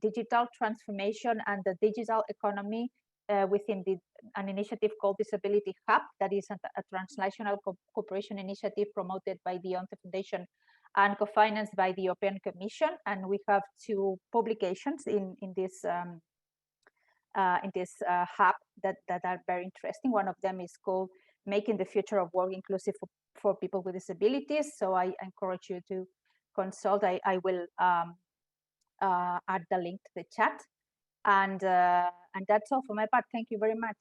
digital transformation and the digital economy within an initiative called Disability Hub, that is a transnational cooperation initiative promoted by the Untitled Foundation and co-financed by the European Commission. And we have two publications in this hub that are very interesting. One of them is called Making the Future of Work Inclusive for People with Disabilities. So I encourage you to consult. I will add the link to the chat. And that's all for my part. Thank you very much.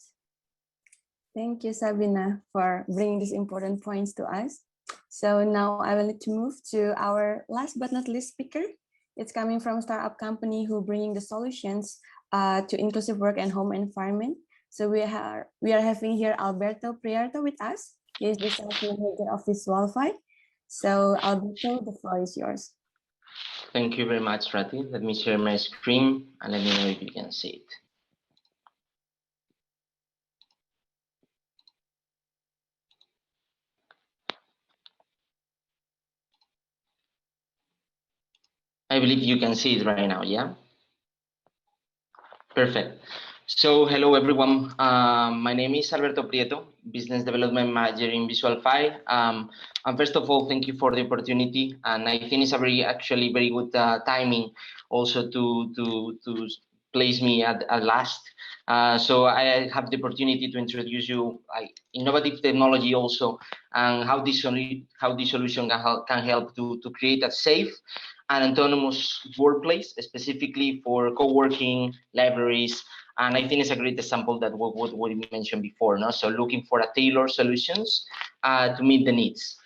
Thank you, Sabina, for bringing these important points to us. So now I will need to move to our last but not least speaker. It's coming from a startup company who bringing the solutions to inclusive work and home environment. So we are having here Alberto Prieto with us. He is the sales manager of Visualify. So Alberto, the floor is yours. Thank you very much, Rati. Let me share my screen and let me know if you can see it. I I believe you can see it right now, yeah? Perfect. So hello everyone, my name is Alberto Prieto, Business Development Manager in Visualfy. And first of all, thank you for the opportunity. And I think it's a actually very good timing also to place me at last. So I have the opportunity to introduce you innovative technology also, and how this solution can help to create a safe and autonomous workplace, specifically for co-working, libraries, and I think it's a great example that what we mentioned before, no? So looking for a tailored solutions to meet the needs.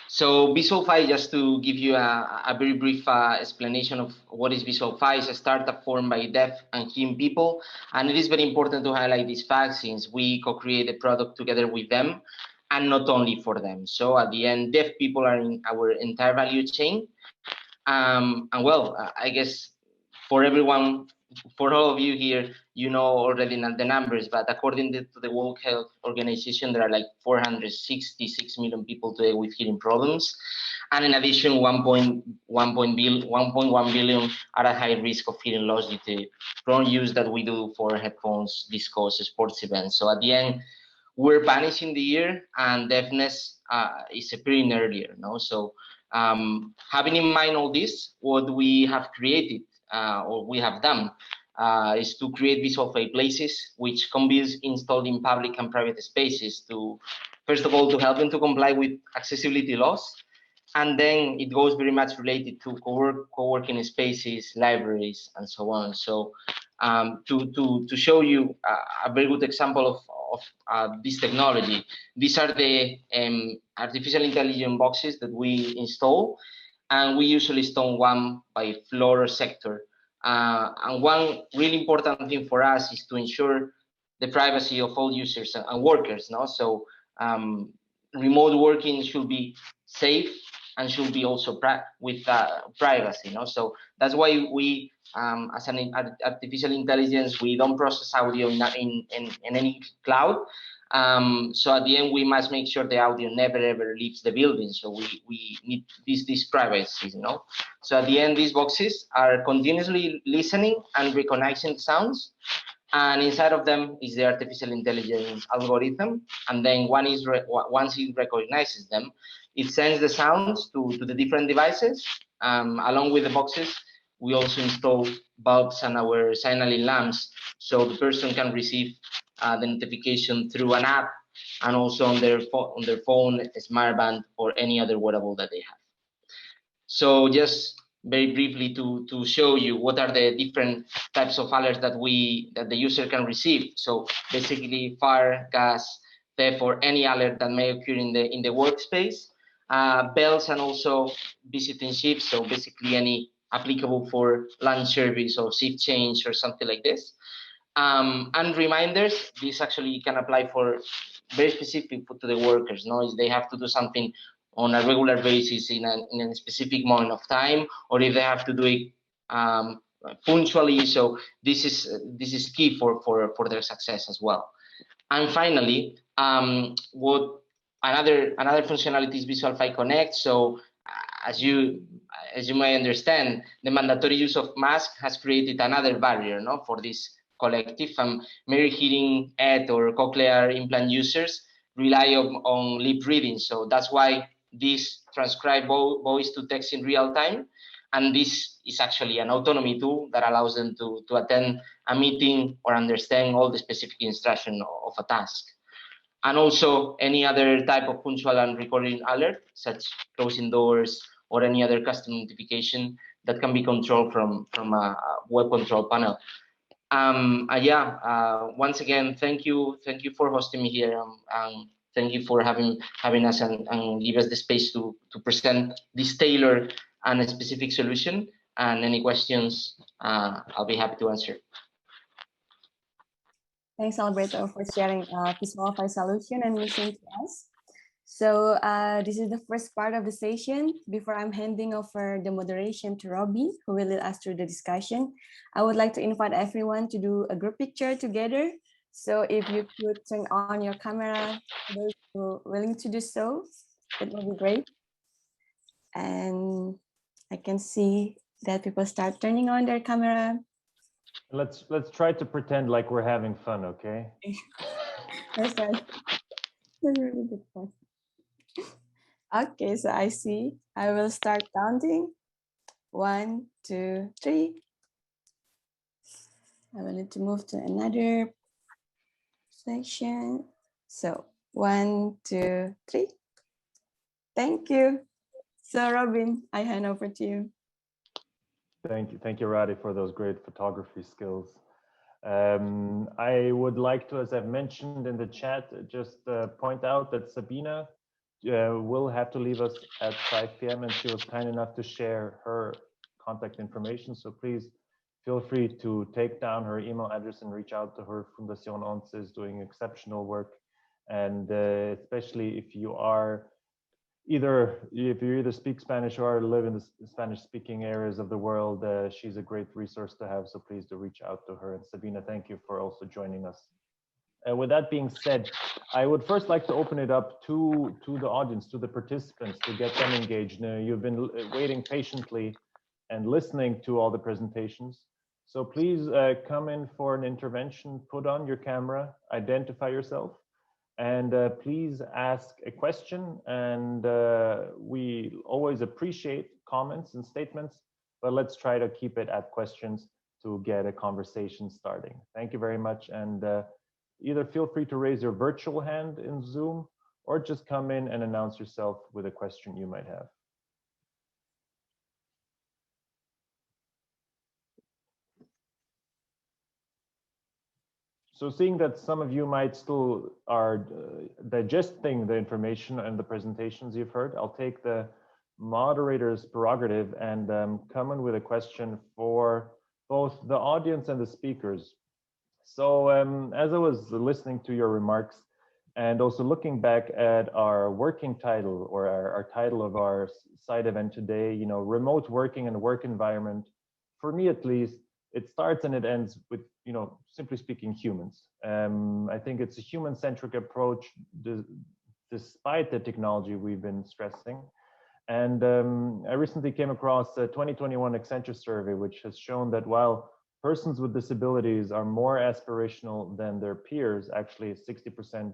So Visualfy, just to give you a very brief explanation of what is Visualfy, is a startup formed by deaf and hearing people. And it is very important to highlight this fact since we co-create the product together with them and not only for them. So at the end, deaf people are in our entire value chain. And well, I guess for everyone, for all of you here, you know already the numbers, but according to the World Health Organization, there are like 466 million people today with hearing problems. And in addition, 1.1 billion are at high risk of hearing loss due to prone use that we do for headphones, discos, sports events. So at the end, we're vanishing the year, and deafness is appearing earlier. No, so having in mind all this, what we have created or we have done is to create Visualfy places, which can be installed in public and private spaces to, first of all, to help them to comply with accessibility laws. And then it goes very much related to co-working spaces, libraries, and so on. So to show you a very good example of this technology, these are the artificial intelligence boxes that we install, and we usually install one by floor or sector. And one really important thing for us is to ensure the privacy of all users and workers. No? So remote working should be safe and should be also with privacy. No? So that's why we, as an artificial intelligence, we don't process audio in any cloud. So at the end, we must make sure the audio never ever leaves the building. So we need this privacy, you know. So at the end, these boxes are continuously listening and recognizing sounds, and inside of them is the artificial intelligence algorithm. And then once it recognizes them, it sends the sounds to the different devices. Along with the boxes, we also install bulbs and our signaling lamps, so the person can receive the notification through an app and also on their phone, smartband, or any other wearable that they have. So just very briefly to show you what are the different types of alerts that the user can receive. So basically fire, gas, theft, or any alert that may occur in the workspace, bells, and also visiting shifts. So basically any applicable for lunch service or shift change or something like this. And reminders, this actually can apply for very specific to the workers. No, if they have to do something on a regular basis in a specific moment of time, or if they have to do it punctually. So this is key for their success as well. And finally, what another functionality is Visualfy Connect. So as you may understand, the mandatory use of mask has created another barrier, no, for this collective. Many hearing aid or cochlear implant users rely on lip reading. So that's why this transcribe voice to text in real time. And this is actually an autonomy tool that allows them to attend a meeting or understand all the specific instruction of a task. And also any other type of punctual and recording alert, such closing doors or any other custom notification that can be controlled from a web control panel. Once again, thank you for hosting me here, and thank you for having us and give us the space to present this tailored and a specific solution. And any questions, I'll be happy to answer. Thanks, Alberto, for sharing Visualfy solution and mission to us. So this is the first part of the session. Before I'm handing over the moderation to Robbie, who will lead us through the discussion, I would like to invite everyone to do a group picture together. So if you could turn on your camera, for those who are willing to do so. It will be great. And I can see that people start turning on their camera. Let's try to pretend like we're having fun, okay? That's right. That's really good point. Okay, so I see. I will start counting. 1, 2, 3. I will need to move to another section. So 1, 2, 3. Thank you. So Robin, I hand over to you. Thank you, Radi, for those great photography skills. I would like to, as I've mentioned in the chat, just point out that Sabina will have to leave us at 5 p.m. and she was kind enough to share her contact information. So please feel free to take down her email address and reach out to her. Fundación ONCE is doing exceptional work. And especially if you are if you either speak Spanish or live in the Spanish speaking areas of the world, she's a great resource to have. So please do reach out to her. And Sabina, thank you for also joining us. With that being said, I would first like to open it up to the audience, to the participants, to get them engaged. Now, you've been waiting patiently and listening to all the presentations. So please come in for an intervention, put on your camera, identify yourself, and please ask a question. And we always appreciate comments and statements, but let's try to keep it at questions to get a conversation starting. Thank you very much. And either feel free to raise your virtual hand in Zoom or just come in and announce yourself with a question you might have. So seeing that some of you might still are digesting the information and the presentations you've heard, I'll take the moderator's prerogative and come in with a question for both the audience and the speakers. So as I was listening to your remarks and also looking back at our working title, or our title of our side event today, you know, remote working and work environment, for me at least, it starts and it ends with, you know, simply speaking, humans. I think it's a human-centric approach despite the technology we've been stressing. And I recently came across a 2021 Accenture survey, which has shown that while persons with disabilities are more aspirational than their peers, actually 60%,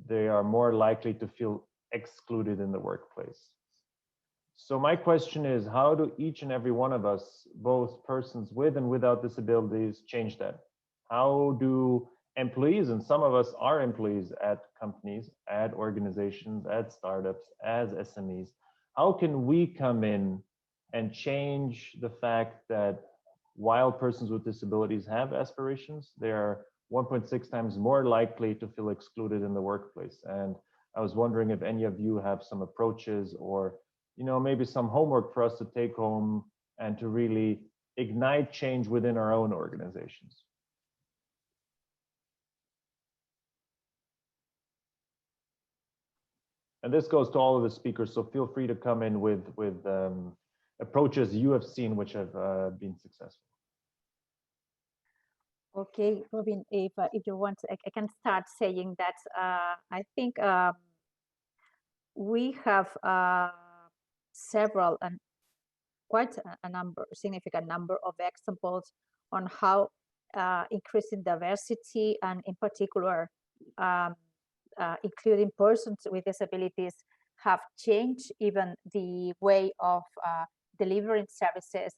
they are more likely to feel excluded in the workplace. So my question is, how do each and every one of us, both persons with and without disabilities, change that? How do employees, and some of us are employees at companies, at organizations, at startups, as SMEs, how can we come in and change the fact that while persons with disabilities have aspirations, they are 1.6 times more likely to feel excluded in the workplace? And I was wondering if any of you have some approaches or, you know, maybe some homework for us to take home and to really ignite change within our own organizations. And this goes to all of the speakers, so feel free to come in with approaches you have seen which have been successful. Okay, Robin, if you want, I can start saying that I think we have several and quite a significant number of examples on how increasing diversity and in particular including persons with disabilities have changed even the way of delivering services,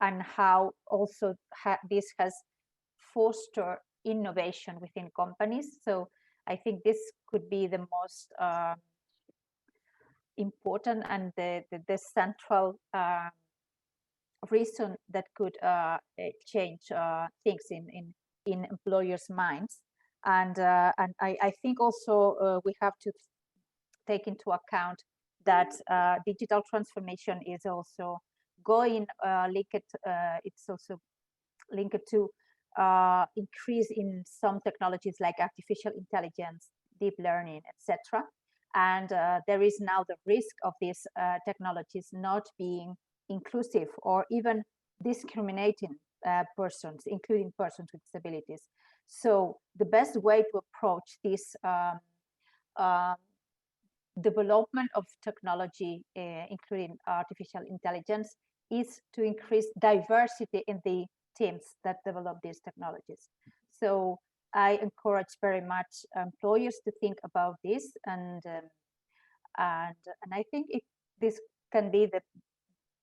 and how also this has fostered innovation within companies. So I think this could be the most important and the central reason that could change things in employers' minds. And I think also we have to take into account that digital transformation is also going it's also linked to increase in some technologies like artificial intelligence, deep learning, etc. And there is now the risk of these technologies not being inclusive or even discriminating persons, including persons with disabilities. So the best way to approach this development of technology, including artificial intelligence, is to increase diversity in the teams that develop these technologies. So I encourage very much employers to think about this, and I think this can be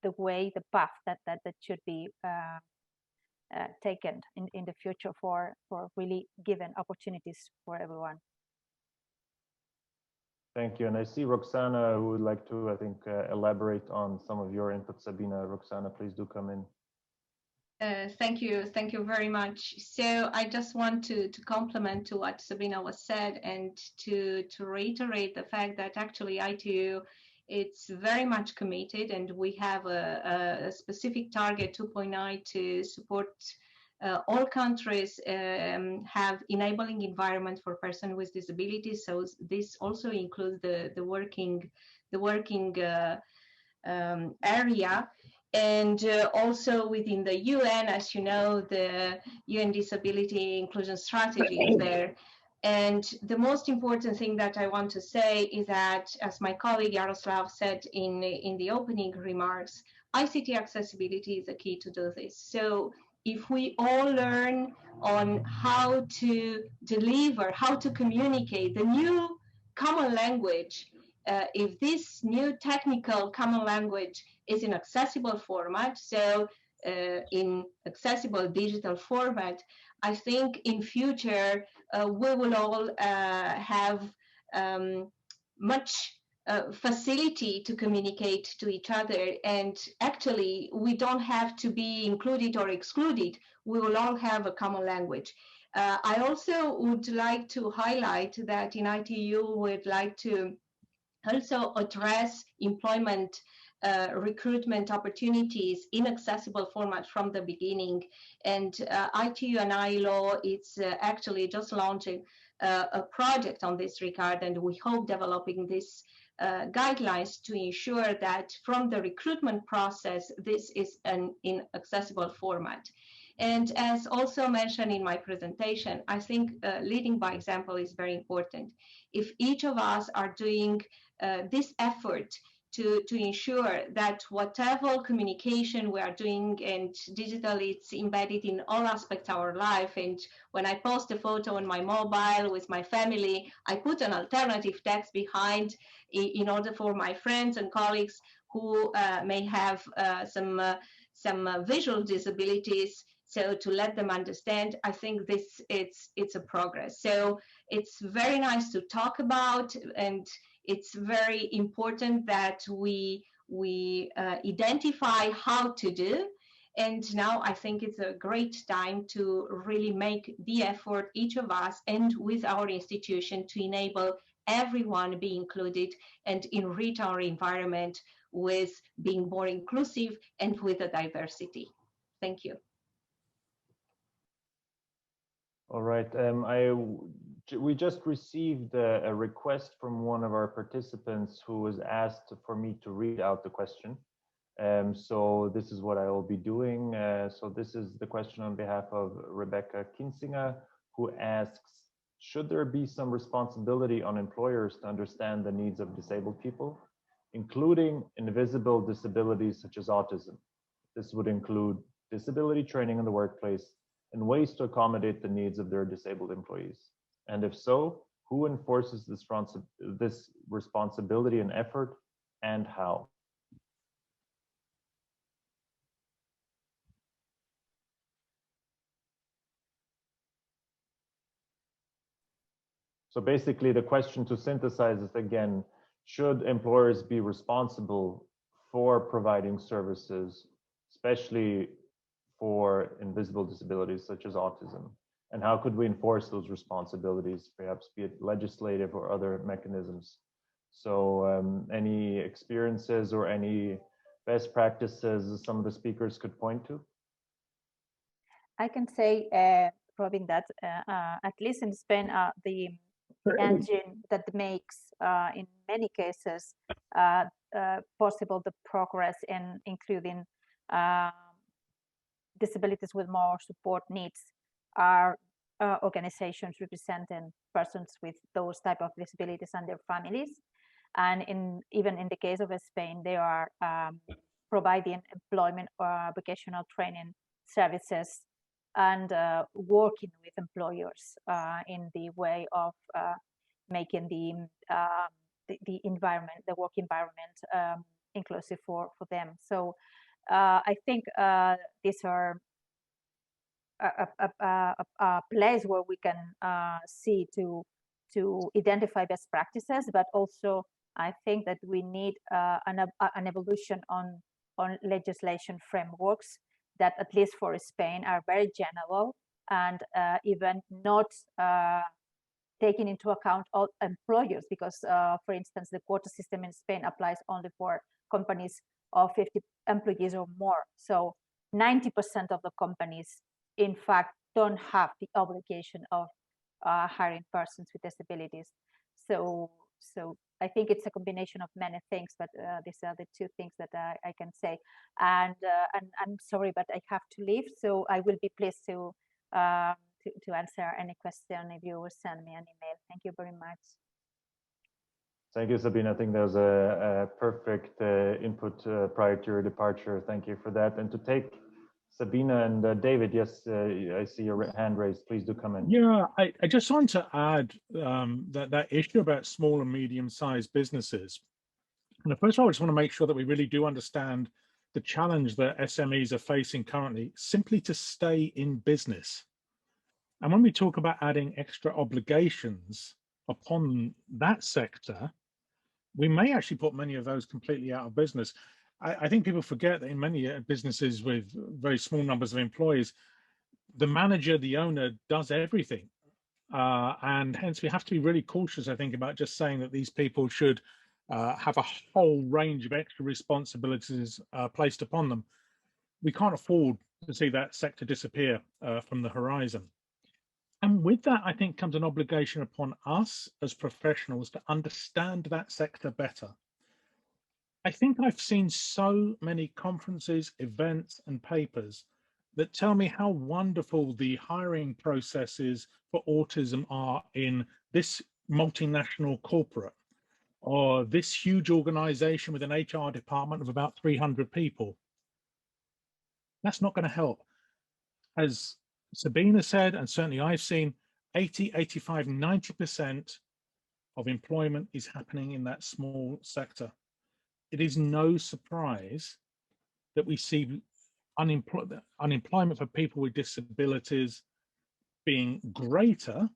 the way, the path that should be taken in the future for really giving opportunities for everyone. Thank you. And I see Roxana who would like to, I think, elaborate on some of your input. Sabina, Roxana, please do come in. Thank you very much. So I just want to complement to what Sabina was said, and to reiterate the fact that actually ITU, it's very much committed, and we have a specific target 2.9 to support all countries have enabling environment for persons with disabilities. So this also includes the working area. And also within the UN, as you know, the UN Disability Inclusion Strategy is there. And the most important thing that I want to say is that, as my colleague Yaroslav said in the opening remarks, ICT accessibility is the key to do this. So if we all learn on how to deliver, how to communicate the new common language, if this new technical common language is in accessible format, so in accessible digital format, I think in future we will all have much facility to communicate to each other, and actually we don't have to be included or excluded. We will all have a common language. I also would like to highlight that in ITU we'd like to also address employment recruitment opportunities in accessible format from the beginning. And ITU and ILO, it's actually just launching a project on this regard, and we hope developing this guidelines to ensure that from the recruitment process, this is in accessible format. And as also mentioned in my presentation, I think leading by example is very important. If each of us are doing this effort to ensure that whatever communication we are doing and digitally, it's embedded in all aspects of our life. And when I post a photo on my mobile with my family, I put an alternative text behind in order for my friends and colleagues who may have some visual disabilities, so to let them understand. I think this it's a progress. So it's very nice to talk about, and it's very important that we identify how to do. And now I think it's a great time to really make the effort, each of us and with our institution, to enable everyone be included and enrich our environment with being more inclusive and with a diversity. Thank you. All right. We just received a request from one of our participants who was asked for me to read out the question. So this is what I will be doing. So this is the question on behalf of Rebecca Kinsinger, who asks, should there be some responsibility on employers to understand the needs of disabled people, including invisible disabilities such as autism? This would include disability training in the workplace and ways to accommodate the needs of their disabled employees. And if so, who enforces this responsibility and effort, and how? So basically the question, to synthesize it again, should employers be responsible for providing services, especially for invisible disabilities such as autism? And how could we enforce those responsibilities, perhaps be it legislative or other mechanisms? So any experiences or any best practices some of the speakers could point to? I can say, Robin, that at least in Spain, the engine that makes, in many cases, possible the progress in including disabilities with more support needs are organizations representing persons with those type of disabilities and their families. And even in the case of Spain, they are providing employment or vocational training services and working with employers in the way of making the environment, the work environment inclusive for them. So I think these are a place where we can see to identify best practices, but also I think that we need an evolution on legislation frameworks that, at least for Spain, are very general and even not taking into account all employers, because for instance, the quota system in Spain applies only for companies of 50 employees or more. So 90% of the companies, in fact, don't have the obligation of hiring persons with disabilities. So I think it's a combination of many things, but these are the two things that I can say. And I'm sorry, but I have to leave. So I will be pleased to answer any question if you will send me an email. Thank you very much. Thank you, Sabine. I think that was a perfect input prior to your departure. Thank you for that. And to take Sabina and David, yes, I see your hand raised. Please do come in. Yeah, I just want to add that issue about small and medium-sized businesses. And first of all, I just want to make sure that we really do understand the challenge that SMEs are facing currently, simply to stay in business. And when we talk about adding extra obligations upon that sector, we may actually put many of those completely out of business. I think people forget that in many businesses with very small numbers of employees, the manager, the owner, does everything. And hence we have to be really cautious, I think, about just saying that these people should have a whole range of extra responsibilities placed upon them. We can't afford to see that sector disappear from the horizon. And with that, I think, comes an obligation upon us as professionals to understand that sector better. I think I've seen so many conferences, events, and papers that tell me how wonderful the hiring processes for autism are in this multinational corporate or this huge organization with an HR department of about 300 people. That's not going to help. As Sabina said, and certainly I've seen, 80, 85, 90% of employment is happening in that small sector. It is no surprise that we see unemployment for people with disabilities being greater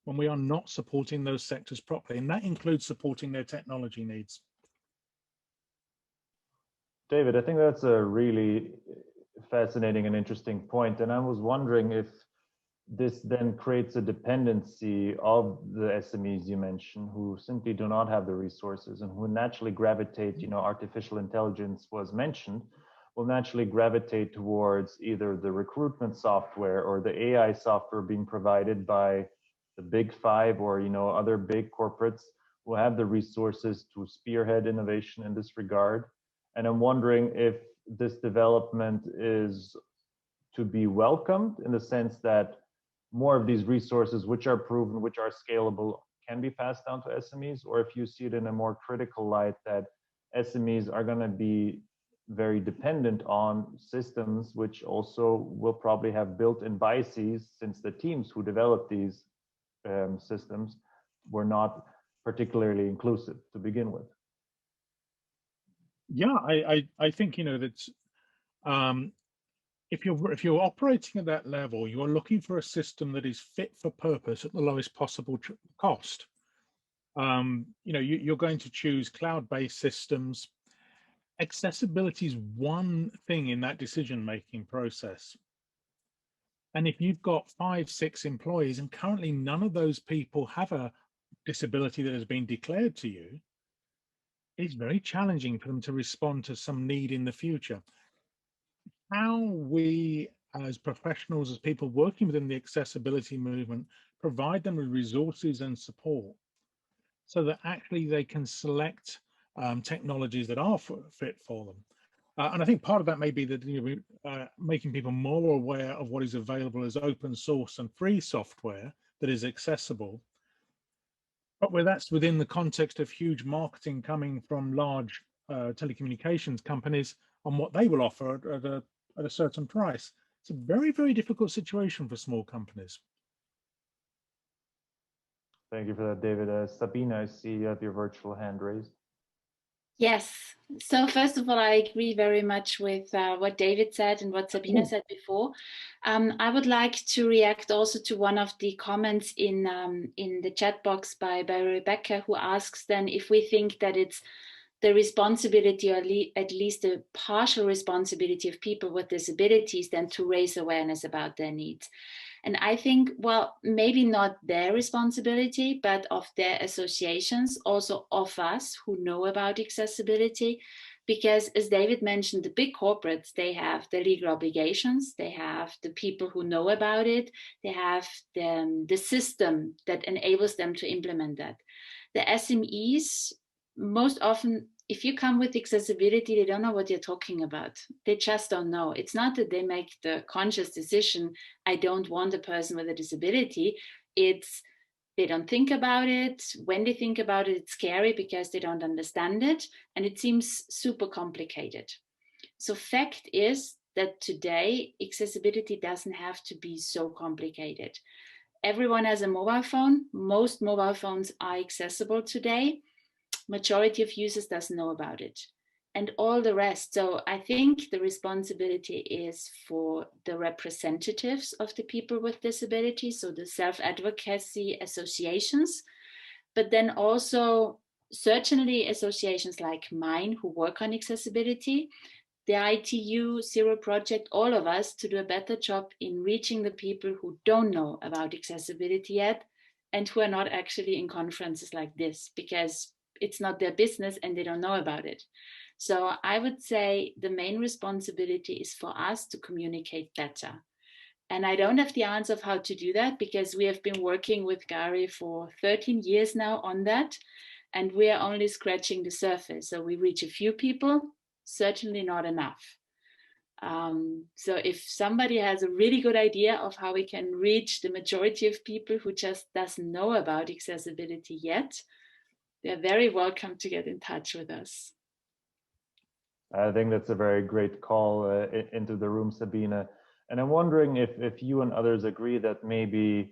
when we are not supporting those sectors properly, and that includes supporting their technology needs. David, I think that's a really fascinating and interesting point, and I was wondering if this then creates a dependency of the SMEs you mentioned, who simply do not have the resources and who naturally gravitate, artificial intelligence was mentioned, will naturally gravitate towards either the recruitment software or the AI software being provided by the big five or other big corporates who have the resources to spearhead innovation in this regard. And I'm wondering if this development is to be welcomed in the sense that more of these resources, which are proven, which are scalable, can be passed down to SMEs, or if you see it in a more critical light that SMEs are going to be very dependent on systems which also will probably have built-in biases, since the teams who developed these systems were not particularly inclusive to begin with. Yeah, I think that if you're operating at that level, you are looking for a system that is fit for purpose at the lowest possible cost. You're going to choose cloud-based systems. Accessibility is one thing in that decision-making process. And if you've got 5, 6 employees and currently none of those people have a disability that has been declared to you, it's very challenging for them to respond to some need in the future. How we as professionals, as people working within the accessibility movement, provide them with resources and support so that actually they can select technologies that are fit for them. And I think part of that may be that making people more aware of what is available as open source and free software that is accessible. But that's within the context of huge marketing coming from large telecommunications companies on what they will offer at a certain price. It's a very, very difficult situation for small companies. Thank you for that, David. Sabina, I see you have your virtual hand raised. Yes. So first of all, I agree very much with what David said and what Sabina said before. I would like to react also to one of the comments in the chat box by Rebecca, who asks then if we think that it's the responsibility, or at least a partial responsibility of people with disabilities, then to raise awareness about their needs. And I think, well, maybe not their responsibility, but of their associations, also of us who know about accessibility. Because as David mentioned, the big corporates, they have the legal obligations, they have the people who know about it, they have the system that enables them to implement that. The SMEs, most often, if you come with accessibility, they don't know what you're talking about. They just don't know. It's not that they make the conscious decision, I don't want a person with a disability. It's they don't think about it. When they think about it, it's scary because they don't understand it. And it seems super complicated. So fact is that today, accessibility doesn't have to be so complicated. Everyone has a mobile phone. Most mobile phones are accessible today. Majority of users doesn't know about it, and all the rest. So I think the responsibility is for the representatives of the people with disabilities, so the self-advocacy associations, but then also certainly associations like mine who work on accessibility, the ITU, Zero Project, all of us, to do a better job in reaching the people who don't know about accessibility yet and who are not actually in conferences like this, because it's not their business and they don't know about it. So I would say the main responsibility is for us to communicate better. And I don't have the answer of how to do that, because we have been working with Gary for 13 years now on that, and we are only scratching the surface. So we reach a few people, certainly not enough. So if somebody has a really good idea of how we can reach the majority of people who just doesn't know about accessibility yet, they're very welcome to get in touch with us. I think that's a very great call into the room, Sabina. And I'm wondering if you and others agree that maybe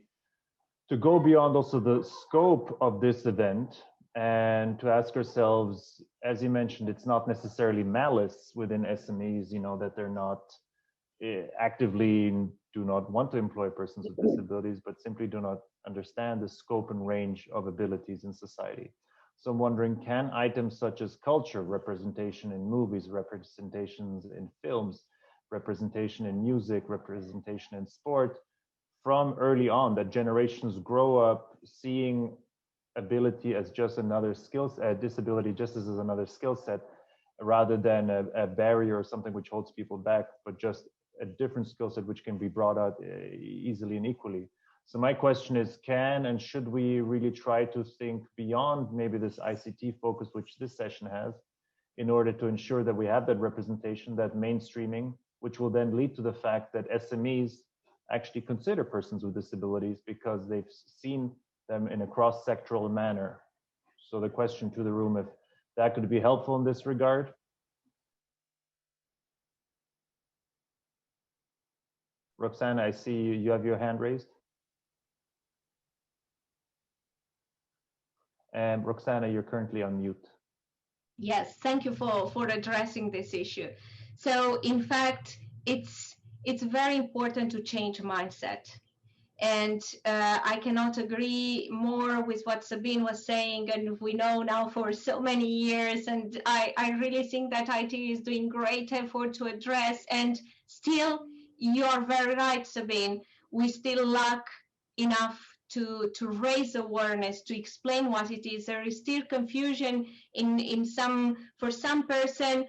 to go beyond also the scope of this event and to ask ourselves, as you mentioned, it's not necessarily malice within SMEs, you know, that they're not actively do not want to employ persons with disabilities, but simply do not understand the scope and range of abilities in society. So I'm wondering, can items such as culture, representation in movies, representations in films, representation in music, representation in sport, from early on, that generations grow up seeing ability as just another skill set, disability just as another skill set, rather than a barrier or something which holds people back, but just a different skill set which can be brought out easily and equally. So my question is, can and should we really try to think beyond maybe this ICT focus, which this session has, in order to ensure that we have that representation, that mainstreaming, which will then lead to the fact that SMEs actually consider persons with disabilities because they've seen them in a cross-sectoral manner. So the question to the room, if that could be helpful in this regard. Roxana, I see you have your hand raised. And Roxana, you're currently on mute. Yes, thank you for addressing this issue. So in fact, it's very important to change mindset. And I cannot agree more with what Sabine was saying, and we know now for so many years, and I really think that IT is doing great effort to address, and still, you're very right, Sabine, we still lack enough to raise awareness, to explain what it is. There is still confusion for some person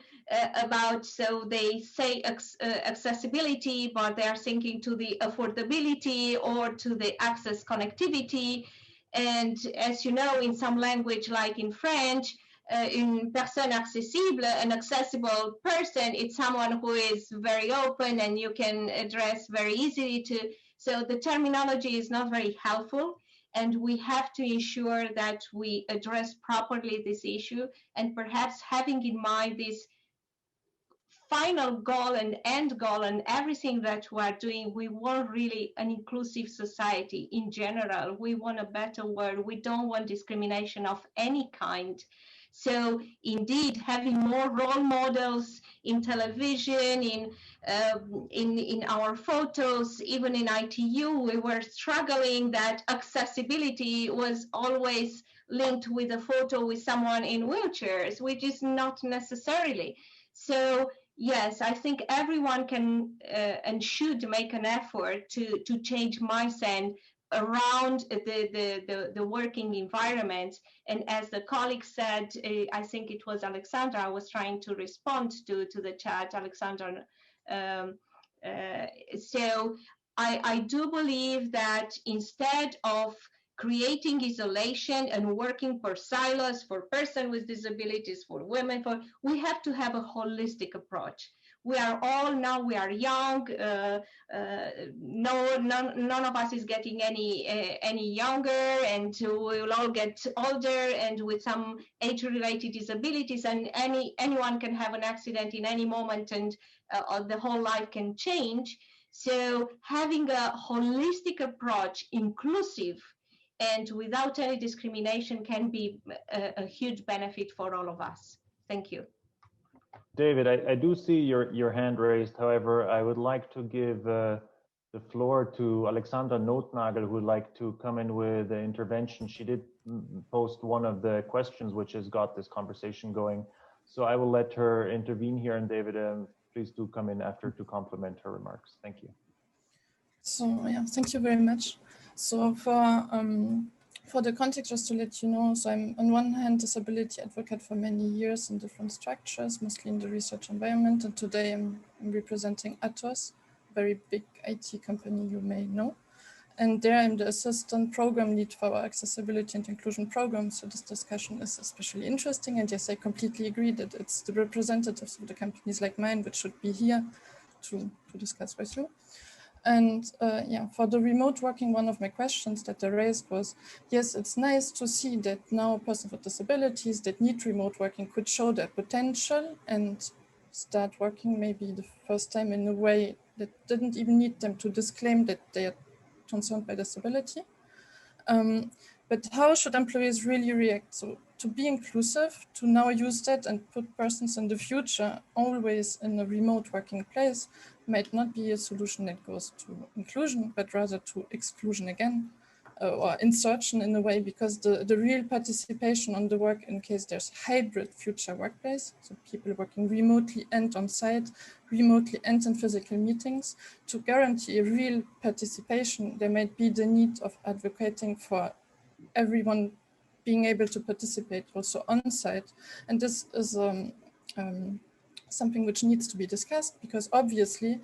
about, so they say accessibility, but they are thinking to the affordability or to the access connectivity. And as you know, in some language, like in French, une personne accessible, an accessible person, it's someone who is very open and you can address very easily to. So the terminology is not very helpful. and we have to ensure that we address properly this issue, and perhaps having in mind this final goal and end goal and everything that we're doing. We want really an inclusive society in general. We want a better world. We don't want discrimination of any kind. So indeed, having more role models in television, in our photos, even in ITU, we were struggling that accessibility was always linked with a photo with someone in wheelchairs, which is not necessarily. So yes, I think everyone can and should make an effort to change mindset around the working environment. And as the colleague said, I think it was Alexandra, I was trying to respond to the chat, Alexandra. So I do believe that instead of creating isolation and working for silos, for persons with disabilities, for women, we have to have a holistic approach. We are all now, we are young, none of us is getting any younger, and we will all get older and with some age-related disabilities, and anyone can have an accident in any moment, and the whole life can change. So having a holistic approach, inclusive, and without any discrimination can be a huge benefit for all of us. Thank you. David, I do see your hand raised. However, I would like to give the floor to Alexandra Notnagel, who would like to come in with an intervention. She did post one of the questions which has got this conversation going. So I will let her intervene here, and David, please do come in after to complement her remarks. Thank you. So yeah, thank you very much. So for the context, just to let you know, so I'm on one hand disability advocate for many years in different structures, mostly in the research environment, and today I'm representing Atos, a very big IT company you may know. And there I'm the assistant program lead for our accessibility and inclusion program. So this discussion is especially interesting. And yes, I completely agree that it's the representatives of the companies like mine which should be here to discuss with you. And yeah, for the remote working, one of my questions that I raised was, yes, it's nice to see that now persons with disabilities that need remote working could show their potential and start working maybe the first time in a way that didn't even need them to disclaim that they are concerned by disability. But how should employees really react? So to be inclusive, to now use that and put persons in the future always in a remote working place might not be a solution that goes to inclusion, but rather to exclusion again, or insertion in a way, because the real participation on the work in case there's hybrid future workplace, so people working remotely and on site, remotely and in physical meetings, to guarantee a real participation, there might be the need of advocating for everyone being able to participate also on site. And this is something which needs to be discussed, because obviously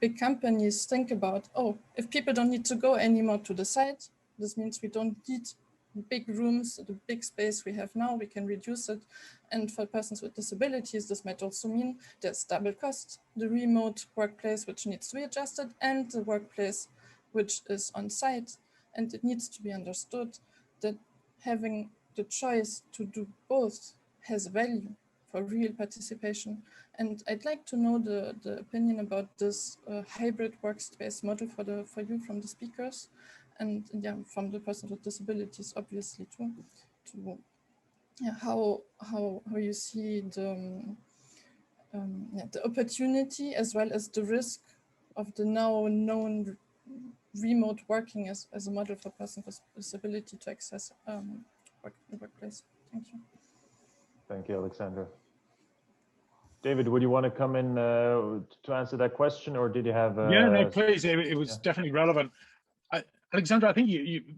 big companies think about, oh, if people don't need to go anymore to the site, this means we don't need big rooms, the big space we have now, we can reduce it. And for persons with disabilities, this might also mean there's double cost, the remote workplace which needs to be adjusted and the workplace which is on site. And it needs to be understood that having the choice to do both has value for real participation. And I'd like to know the opinion about this hybrid workspace model for you from the speakers, and yeah, from the person with disabilities, obviously too, to yeah, how you see the opportunity as well as the risk of the now known remote working as a model for persons with disability to access the workplace. Thank you. Thank you, Alexandra. David, would you want to come in to answer that question, or did you have? Yeah, no, please. It was definitely relevant. Alexandra, I think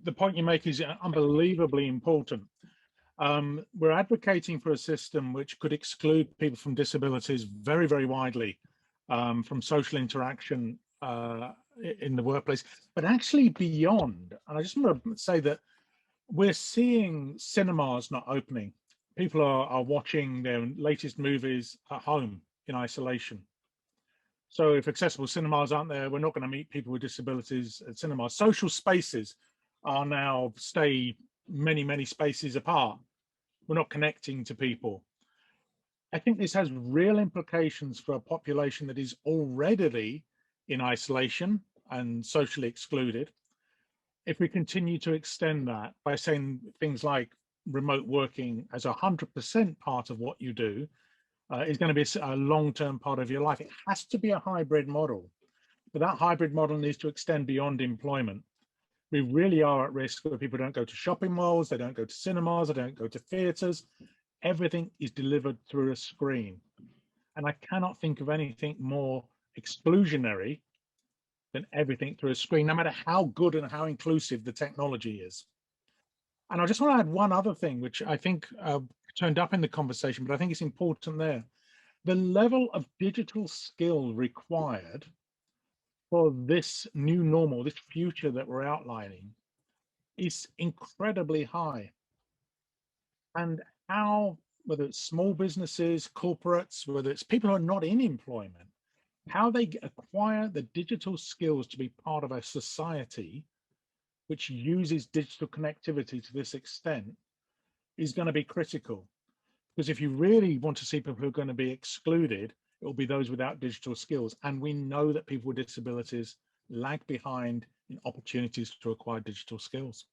the point you make is unbelievably important. We're advocating for a system which could exclude people from disabilities very, very widely from social interaction in the workplace, but actually beyond. And I just want to say that we're seeing cinemas not opening. People are watching their latest movies at home in isolation. So if accessible cinemas aren't there, we're not going to meet people with disabilities at cinemas. Social spaces are now stay many spaces apart. We're not connecting to people. I think this has real implications for a population that is already in isolation and socially excluded. If we continue to extend that by saying things like remote working as 100% part of what you do is going to be a long-term part of your life, it has to be a hybrid model. But that hybrid model needs to extend beyond employment. We really are at risk where people don't go to shopping malls, they don't go to cinemas, they don't go to theaters. Everything is delivered through a screen. And I cannot think of anything more exclusionary than everything through a screen, no matter how good and how inclusive the technology is. And I just want to add one other thing, which I think turned up in the conversation, but I think it's important there. The level of digital skill required for this new normal, this future that we're outlining, is incredibly high. And how, whether it's small businesses, corporates, whether it's people who are not in employment, how they acquire the digital skills to be part of a society which uses digital connectivity to this extent is going to be critical. Because if you really want to see people who are going to be excluded, it will be those without digital skills. And we know that people with disabilities lag behind in opportunities to acquire digital skills.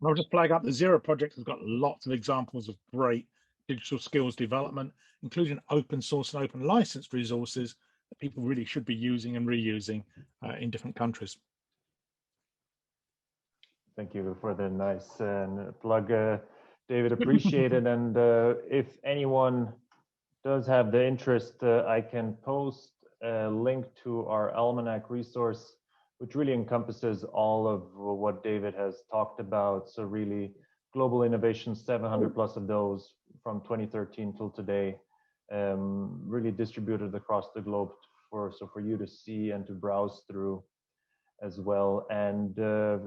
And I'll just flag up the Zero Project has got lots of examples of great digital skills development, including open source and open licensed resources that people really should be using and reusing in different countries. Thank you for the nice plug, David, appreciate it. And if anyone does have the interest, I can post a link to our almanac resource, which really encompasses all of what David has talked about. So really global innovations, 700 plus of those from 2013 till today, really distributed across the globe for you to see and to browse through as well. And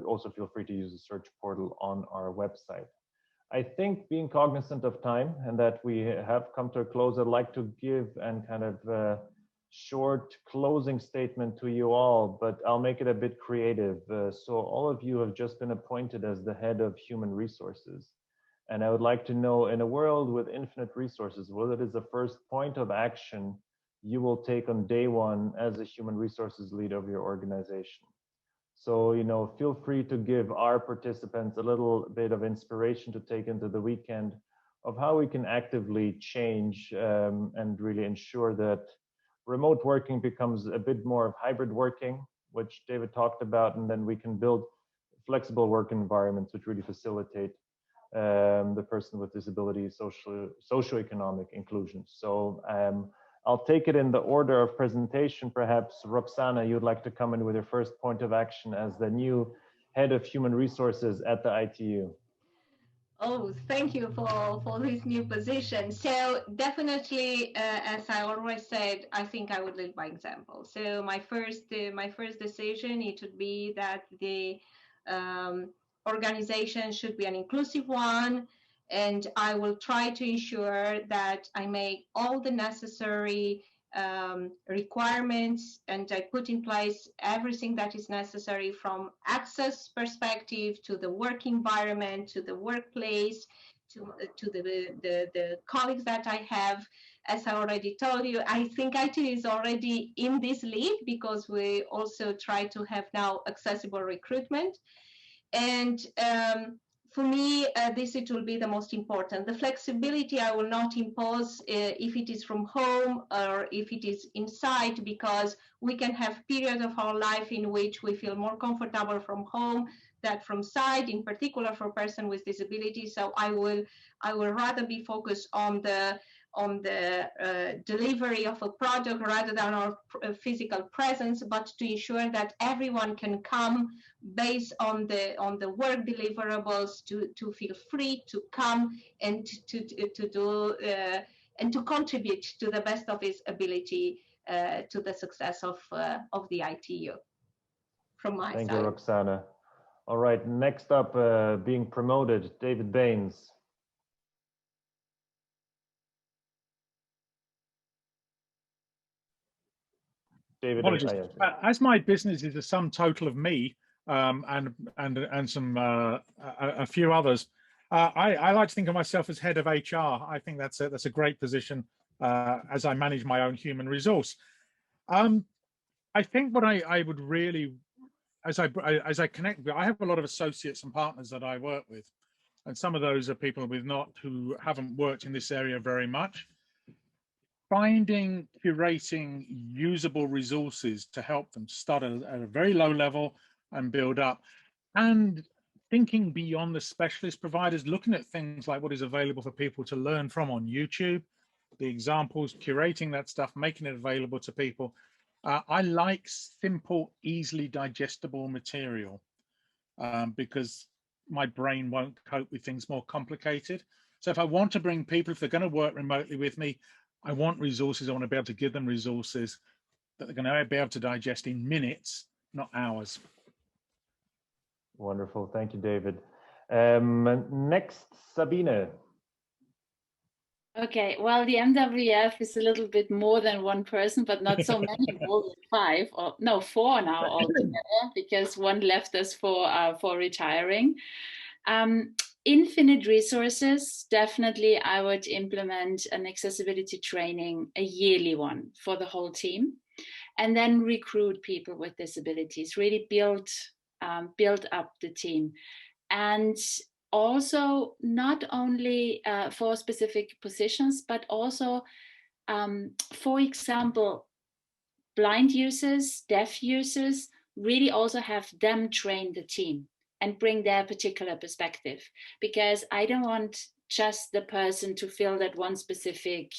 also feel free to use the search portal on our website. I think, being cognizant of time and that we have come to a close, I'd like to give and kind of short closing statement to you all, but I'll make it a bit creative. So all of you have just been appointed as the head of human resources. And I would like to know, in a world with infinite resources, what is the first point of action you will take on day one as a human resources lead of your organization? So, you know, feel free to give our participants a little bit of inspiration to take into the weekend of how we can actively change and really ensure that remote working becomes a bit more of hybrid working, which David talked about, and then we can build flexible work environments which really facilitate the person with disability socio-economic inclusion. So I'll take it in the order of presentation. Perhaps Roxana, you'd like to come in with your first point of action as the new head of human resources at the ITU. Oh, thank you for this new position. So definitely, as I always said, I think I would lead by example. So my first decision, it would be that the organization should be an inclusive one, and I will try to ensure that I make all the necessary requirements, and I put in place everything that is necessary from access perspective to the work environment, to the workplace, to the colleagues that I have. As I already told you, I think IT is already in this lead because we also try to have now accessible recruitment. And for me, it will be the most important. The flexibility I will not impose if it is from home or if it is inside, because we can have periods of our life in which we feel more comfortable from home than from side, in particular for person with disability. So I will rather be focused on the delivery of a product rather than our physical presence, but to ensure that everyone can come based on the work deliverables to feel free to come and to do and to contribute to the best of his ability to the success of the ITU from my side. Thank you, Roxana. All right, next up, being promoted, David Baines. David, Apologies. As my business is a sum total of me, and some a few others. I like to think of myself as head of HR. I think that's a great position as I manage my own human resource. I think what I would really, as I connect, I have a lot of associates and partners that I work with, and some of those are people who haven't worked in this area very much. Finding, curating usable resources to help them start at a very low level and build up, and thinking beyond the specialist providers, looking at things like what is available for people to learn from on YouTube, the examples, curating that stuff, making it available to people. I like simple, easily digestible material because my brain won't cope with things more complicated. So if I want to bring people, if they're going to work remotely with me, I want resources. I want to be able to give them resources that they're going to be able to digest in minutes, not hours. Wonderful. Thank you, David. Next, Sabine. Okay, well, the MWF is a little bit more than one person, but not so many, more than 5 or no, 4 now altogether, because one left us for retiring. Infinite resources, definitely I would implement an accessibility training, a yearly one for the whole team, and then recruit people with disabilities, really build up the team. And also not only for specific positions, but also, for example, blind users, deaf users, really also have them train the team and bring their particular perspective, because I don't want just the person to fill that one specific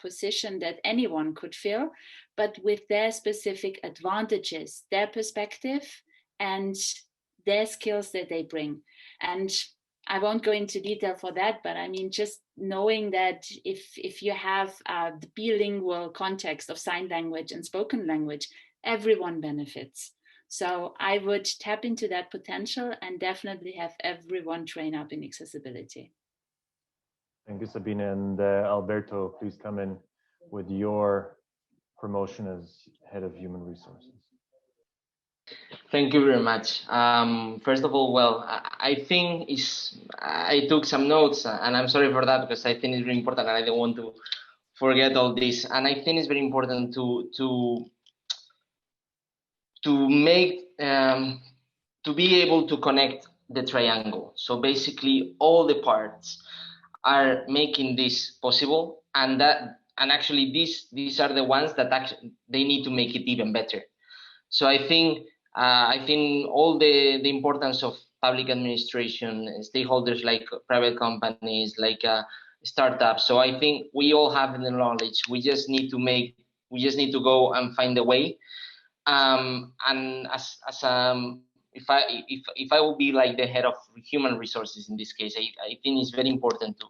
position that anyone could fill, but with their specific advantages, their perspective, and their skills that they bring. And I won't go into detail for that, but I mean, just knowing that if you have the bilingual context of sign language and spoken language, everyone benefits. So I would tap into that potential and definitely have everyone train up in accessibility. Thank you, Sabine. And Alberto, please come in with your promotion as head of human resources. Thank you very much. First of all, well, I think I took some notes, and I'm sorry for that because I think it's very important, and I don't want to forget all this. And I think it's very important to make to be able to connect the triangle. So basically, all the parts are making this possible, and actually these are the ones that actually they need to make it even better. So I think all the importance of public administration, stakeholders like private companies, like startups. So I think we all have the knowledge. We just need to go and find a way. And if I will be like the head of human resources in this case, I think it's very important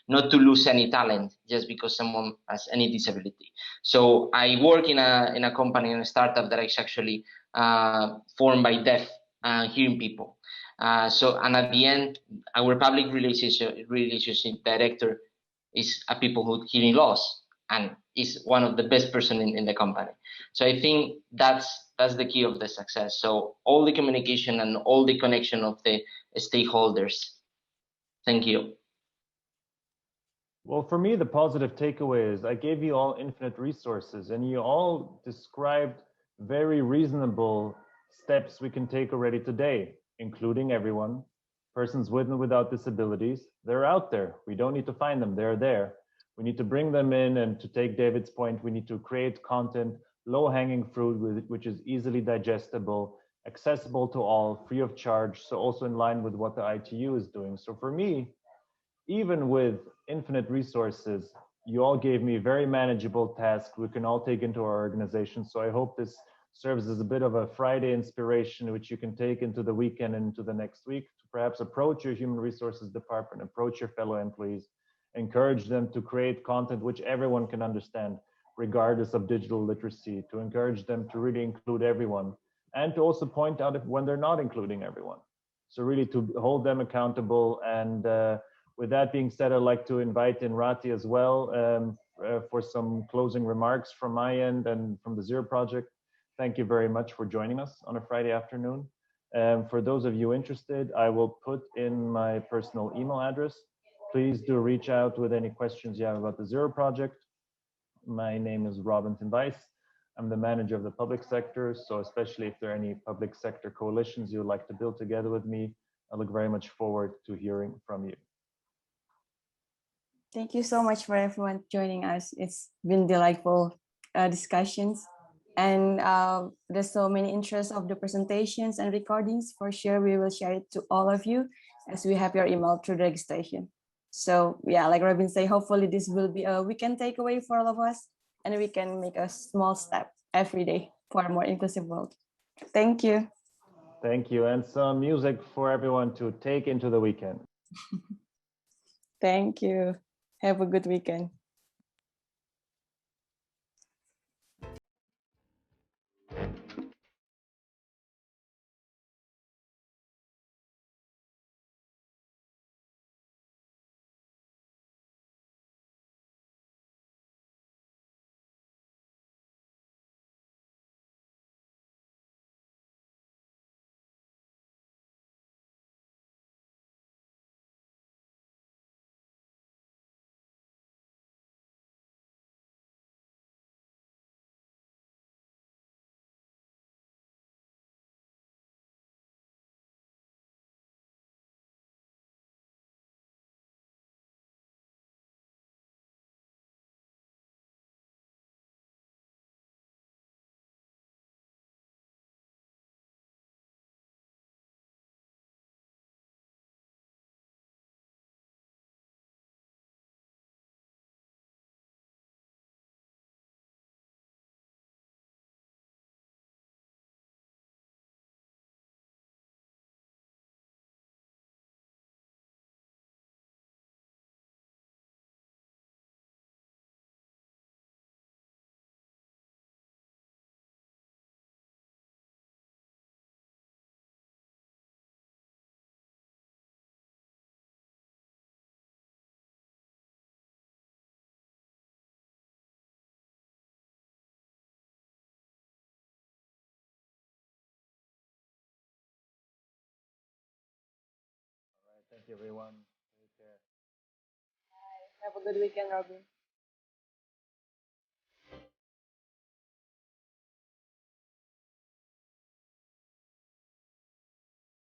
not to lose any talent just because someone has any disability. So I work in a company, in a startup that is actually formed by deaf and hearing people. And at the end, our public relationship director is a people with hearing loss and is one of the best person in the company. So I think that's the key of the success. So all the communication and all the connection of the stakeholders. Thank you. Well, for me, the positive takeaway is I gave you all infinite resources, and you all described very reasonable steps we can take already today, including everyone, persons with and without disabilities. They're out there. We don't need to find them. They're there. We need to bring them in, and to take David's point, we need to create content, low-hanging fruit, which is easily digestible, accessible to all, free of charge, so also in line with what the ITU is doing. So for me, even with infinite resources, you all gave me very manageable tasks we can all take into our organization. So I hope this serves as a bit of a Friday inspiration, which you can take into the weekend and into the next week to perhaps approach your human resources department, approach your fellow employees, encourage them to create content which everyone can understand, regardless of digital literacy, to encourage them to really include everyone, and to also point out when they're not including everyone. So really to hold them accountable. And with that being said, I'd like to invite in Rati as well for some closing remarks from my end and from the Zero Project. Thank you very much for joining us on a Friday afternoon. For those of you interested, I will put in my personal email address. Please do reach out with any questions you have about the Zero project. My name is Robin Weiss. I'm the manager of the public sector, so especially if there are any public sector coalitions you would like to build together with me, I look very much forward to hearing from you. Thank you so much for everyone joining us. It's been delightful discussions. And there's so many interests of the presentations and recordings. For sure, we will share it to all of you as we have your email through the registration. So yeah, like Robin say, hopefully this will be a weekend takeaway for all of us, and we can make a small step every day for a more inclusive world. Thank you. Thank you, and some music for everyone to take into the weekend. Thank you. Have a good weekend. Thank you, everyone. Take care. Have a good weekend, Robin.